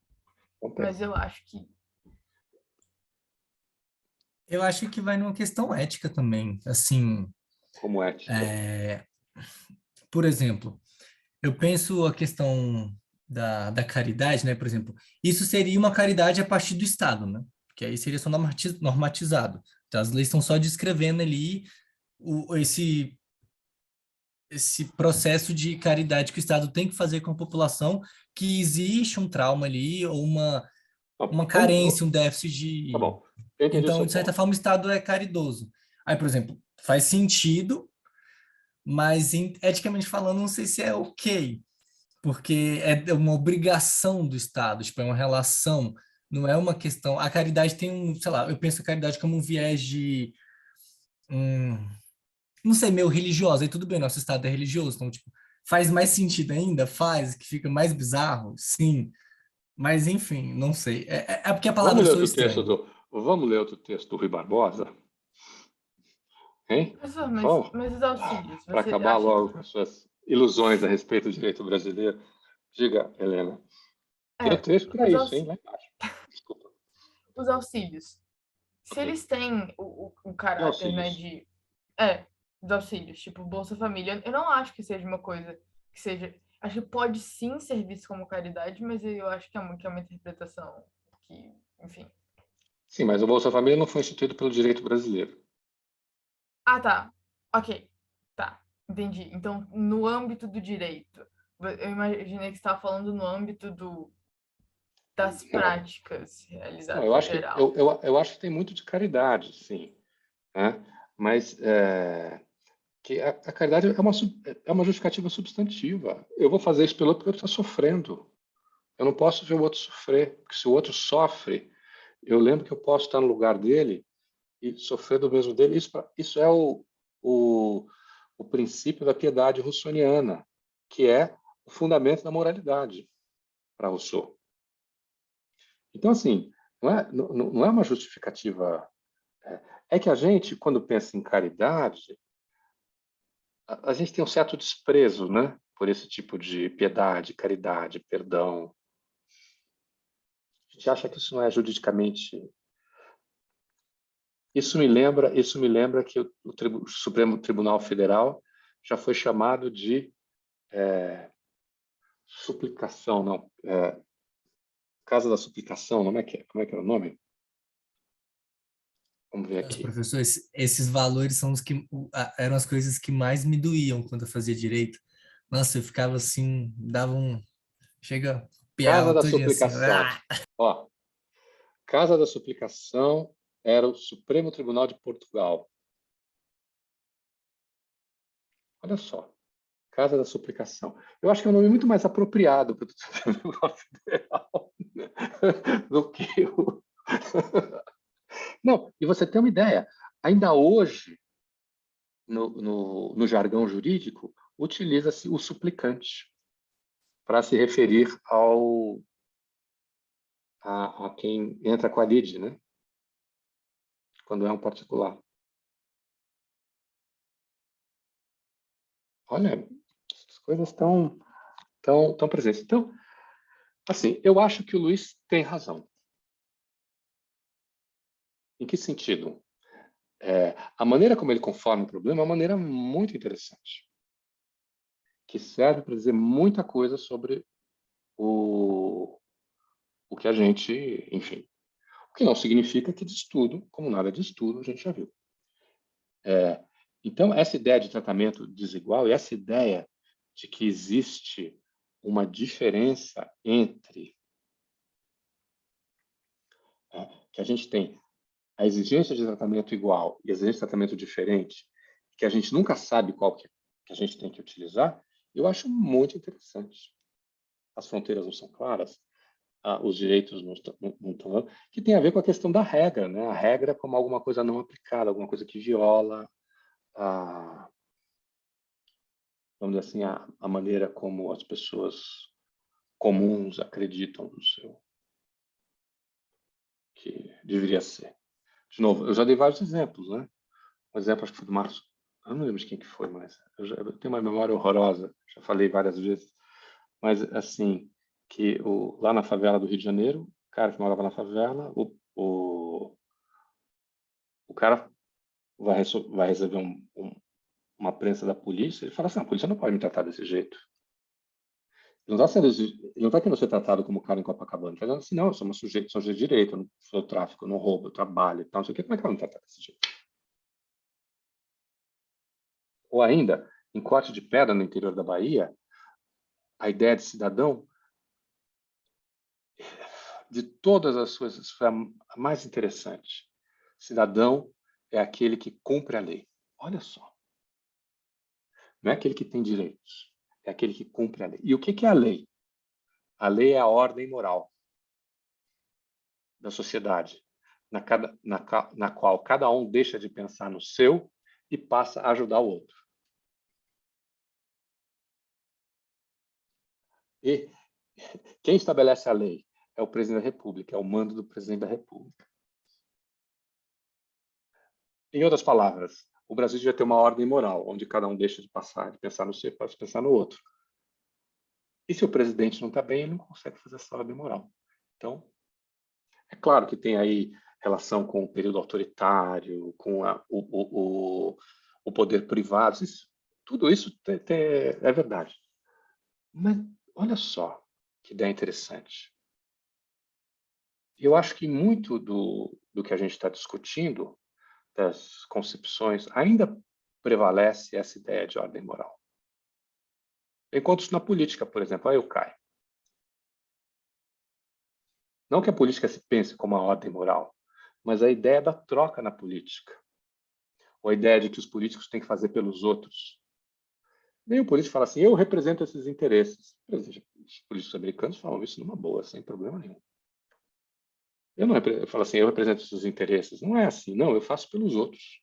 eu acho que... Eu acho que vai numa questão ética também, assim, Como ética. Por exemplo, eu penso a questão da caridade, né? Por exemplo, isso seria uma caridade a partir do Estado, né? Porque aí seria só normatizado. Então, as leis estão só descrevendo ali esse processo de caridade que o Estado tem que fazer com a população, que existe um trauma ali, ou uma carência, um déficit de... Tá bom. Eu entendi o Então, seu de certa ponto. forma, o Estado é caridoso. Aí, por exemplo, faz sentido, mas eticamente falando, não sei se é ok, porque é uma obrigação do Estado, tipo, é uma relação, não é uma questão. A caridade tem sei lá, eu penso a caridade como um viés de, não sei, meio religiosa, aí tudo bem, nosso Estado é religioso, então, tipo, faz mais sentido ainda? Faz, que fica mais bizarro? Sim, mas enfim, não sei. É porque a palavra soa estranha. Vamos ler outro texto do Rui Barbosa? Hein? Professor, Vamos? mas os auxílios, Para você acabar acha logo que... com as suas ilusões a respeito do direito brasileiro. Diga, Helena. Tem trecho para isso, hein? Lá embaixo. Desculpa. Os auxílios, se Ok. eles têm o Que caráter, né, auxílios? dos auxílios, tipo Bolsa Família, eu não acho que seja uma coisa que seja... Acho que pode sim ser visto como caridade, mas eu acho que é uma interpretação que, enfim... Sim, mas o Bolsa Família não foi instituído pelo direito brasileiro. Ah, tá. Ok. Tá. Entendi. Então, no âmbito do direito, eu imaginei que você estava falando no âmbito das Não. práticas Não, realizadas em geral. eu acho que tem muito de caridade, sim. Né? Mas que a caridade é uma justificativa substantiva. Eu vou fazer isso pelo outro porque ele está sofrendo. Eu não posso ver o outro sofrer, porque se o outro sofre, eu lembro que eu posso estar no lugar dele e sofrer do mesmo dele. Isso é o princípio da piedade russoniana, que é o fundamento da moralidade para Rousseau. Então, assim, não é uma justificativa. É que a gente, quando pensa em caridade, a gente tem um certo desprezo, né, por esse tipo de piedade, caridade, perdão. A gente acha que isso não é juridicamente. Isso me lembra que o Supremo Tribunal Federal já foi chamado de suplicação, não, Casa da Suplicação, como é que era o nome? Vamos ver Nossa, aqui. professor, esses valores são eram as coisas que mais me doíam quando eu fazia direito. Nossa, eu ficava assim, chega, Casa piava da tudinho assim. Suplicação. Ó, Casa da Suplicação era o Supremo Tribunal de Portugal. Olha só, Casa da Suplicação. Eu acho que é um nome muito mais apropriado para o Tribunal Federal do que o... Não, e você tem uma ideia, ainda hoje, no jargão jurídico, utiliza-se o suplicante para se referir a quem entra com a lide, né? Quando é um particular. Olha, as coisas estão tão presentes. Então, assim, eu acho que o Luiz tem razão. Em que sentido? A maneira como ele conforma o problema é uma maneira muito interessante, que serve para dizer muita coisa sobre o que a gente, enfim, o que não significa que de estudo, como nada de estudo, a gente já viu. Então, essa ideia de tratamento desigual e essa ideia de que existe uma diferença entre que a gente tem a exigência de tratamento igual e a exigência de tratamento diferente, que a gente nunca sabe qual que a gente tem que utilizar, eu acho muito interessante. As fronteiras não são claras, os direitos não estão, que tem a ver com a questão da regra, né? A regra como alguma coisa não aplicada, alguma coisa que viola vamos dizer assim, a maneira como as pessoas comuns acreditam no seu que deveria ser. De novo, eu já dei vários exemplos, né? Um exemplo, acho que foi do Marcos, eu não lembro de quem que foi, mas eu tenho uma memória horrorosa, já falei várias vezes, mas assim, que lá na favela do Rio de Janeiro, o cara que morava na favela, o cara vai receber uma prensa da polícia, ele fala assim, a polícia não pode me tratar desse jeito. Ele não está querendo ser tratado como cara em Copacabana, ele está dizendo assim, não, eu sou sujeito de direito, eu não sou tráfico, eu não roubo, eu trabalho e tal, não sei o quê, como é que ela me trata desse jeito? Ou ainda, em Corte de Pedra, no interior da Bahia, a ideia de cidadão, de todas as coisas, foi a mais interessante. Cidadão é aquele que cumpre a lei. Olha só. Não é aquele que tem direitos, é aquele que cumpre a lei. E o que é a lei? A lei é a ordem moral da sociedade, na qual cada um deixa de pensar no seu e passa a ajudar o outro. E quem estabelece a lei é o presidente da República, é o mando do presidente da República. Em outras palavras, o Brasil devia ter uma ordem moral, onde cada um deixa de pensar no seu e passa a pensar no outro. E se o presidente não está bem, ele não consegue fazer essa ordem moral. Então, é claro que tem aí relação com o período autoritário, com o poder privado, tudo isso é verdade. Mas olha só que ideia interessante. Eu acho que muito do que a gente está discutindo, das concepções, ainda prevalece essa ideia de ordem moral. Enquanto isso na política, por exemplo, aí eu caio. Não que a política se pense como a ordem moral, mas a ideia da troca na política. Ou a ideia de que os políticos têm que fazer pelos outros. Nem o político fala assim, eu represento esses interesses. Os políticos americanos falam isso numa boa, sem problema nenhum. Eu falo assim, eu represento esses interesses. Não é assim, não, eu faço pelos outros.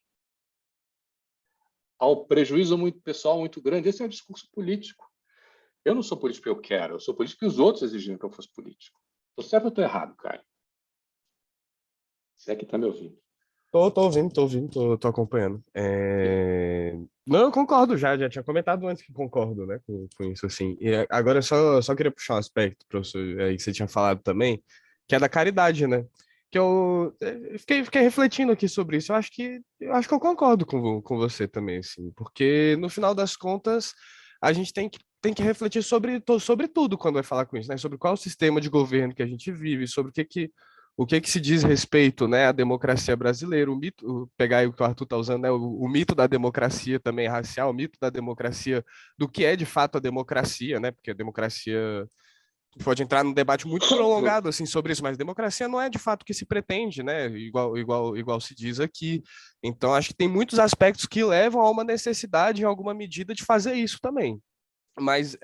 Ao prejuízo muito pessoal muito grande, esse é um discurso político. Eu não sou político porque eu quero, eu sou político porque os outros exigiram que eu fosse político. Estou certo ou estou errado, Caio? Você é que está me ouvindo. Tô acompanhando. Não, eu concordo já tinha comentado antes que concordo, né, com isso, assim. E agora só queria puxar um aspecto, professor, aí que você tinha falado também, que é da caridade, né? Que eu fiquei refletindo aqui sobre isso. Eu acho que eu concordo com você também, assim, porque no final das contas a gente tem que refletir sobre tudo quando vai falar com isso, né? Sobre qual é o sistema de governo que a gente vive, sobre o que se diz respeito, né, à democracia brasileira, o mito, pegar aí o que o Arthur está usando, né, o mito da democracia também racial, o mito da democracia, do que é de fato a democracia, né, porque a democracia pode entrar num debate muito prolongado assim sobre isso, mas democracia não é de fato o que se pretende, né, igual se diz aqui. Então acho que tem muitos aspectos que levam a uma necessidade, em alguma medida, de fazer isso também. Mas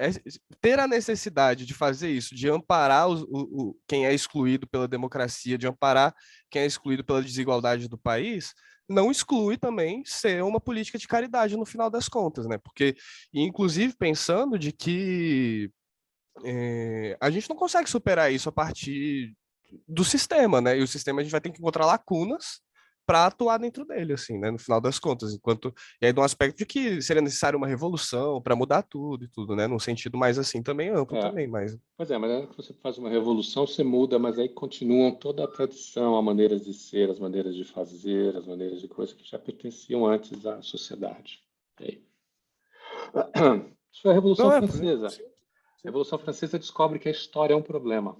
ter a necessidade de fazer isso, de amparar quem é excluído pela democracia, de amparar quem é excluído pela desigualdade do país, não exclui também ser uma política de caridade no final das contas, né? Porque, inclusive, pensando de que a gente não consegue superar isso a partir do sistema, né? E o sistema a gente vai ter que encontrar lacunas para atuar dentro dele, assim, né? No final das contas, e aí de um aspecto de que seria necessário uma revolução para mudar tudo e tudo, né? Num sentido mais assim também amplo também, mas Pois é, mas é que você faz uma revolução, você muda, mas aí continuam toda a tradição, as maneiras de ser, as maneiras de fazer, as maneiras de coisas que já pertenciam antes à sociedade. Isso foi a Revolução Francesa. A Revolução Francesa descobre que a história é um problema.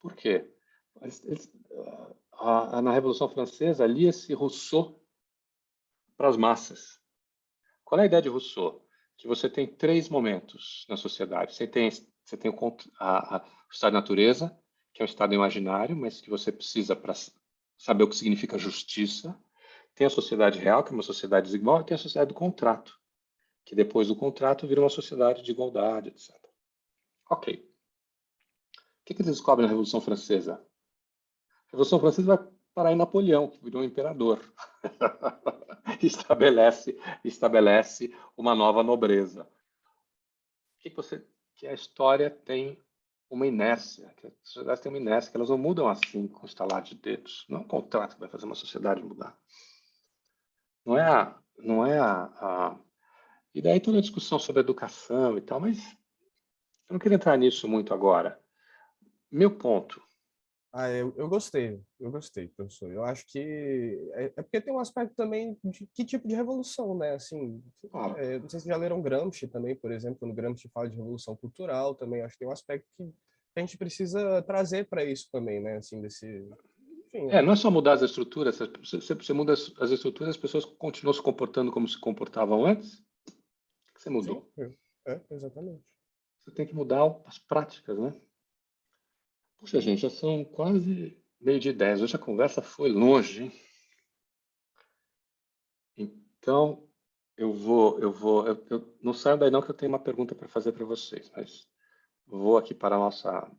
Por quê? Na Revolução Francesa, lia-se Rousseau para as massas. Qual é a ideia de Rousseau? Que você tem três momentos na sociedade. Você tem o estado de natureza, que é um estado imaginário, mas que você precisa saber o que significa justiça. Tem a sociedade real, que é uma sociedade desigual, e tem a sociedade do contrato, que depois do contrato vira uma sociedade de igualdade, etc. Ok. O que eles descobrem na Revolução Francesa? A Revolução Francesa vai parar em Napoleão, que virou um imperador. estabelece uma nova nobreza. Que a história tem uma inércia, que as sociedades têm uma inércia, que elas não mudam assim com o estalar de dedos. Não é um contrato que vai fazer uma sociedade mudar. E daí toda a discussão sobre educação e tal, mas eu não queria entrar nisso muito agora. Meu ponto. Eu gostei, professor. Eu acho que é porque tem um aspecto também de que tipo de revolução, né? Assim, não sei se já leram Gramsci também, por exemplo, quando Gramsci fala de revolução cultural também, acho que tem um aspecto que a gente precisa trazer para isso também, né? Assim, enfim, não é só mudar as estruturas, você muda as estruturas, as pessoas continuam se comportando como se comportavam antes, o que você mudou? Sim, exatamente. Você tem que mudar as práticas, né? Puxa, gente, já são quase 12:10. Hoje a conversa foi longe, hein? Então, eu não saio daí não que eu tenho uma pergunta para fazer para vocês, mas vou aqui para a nossa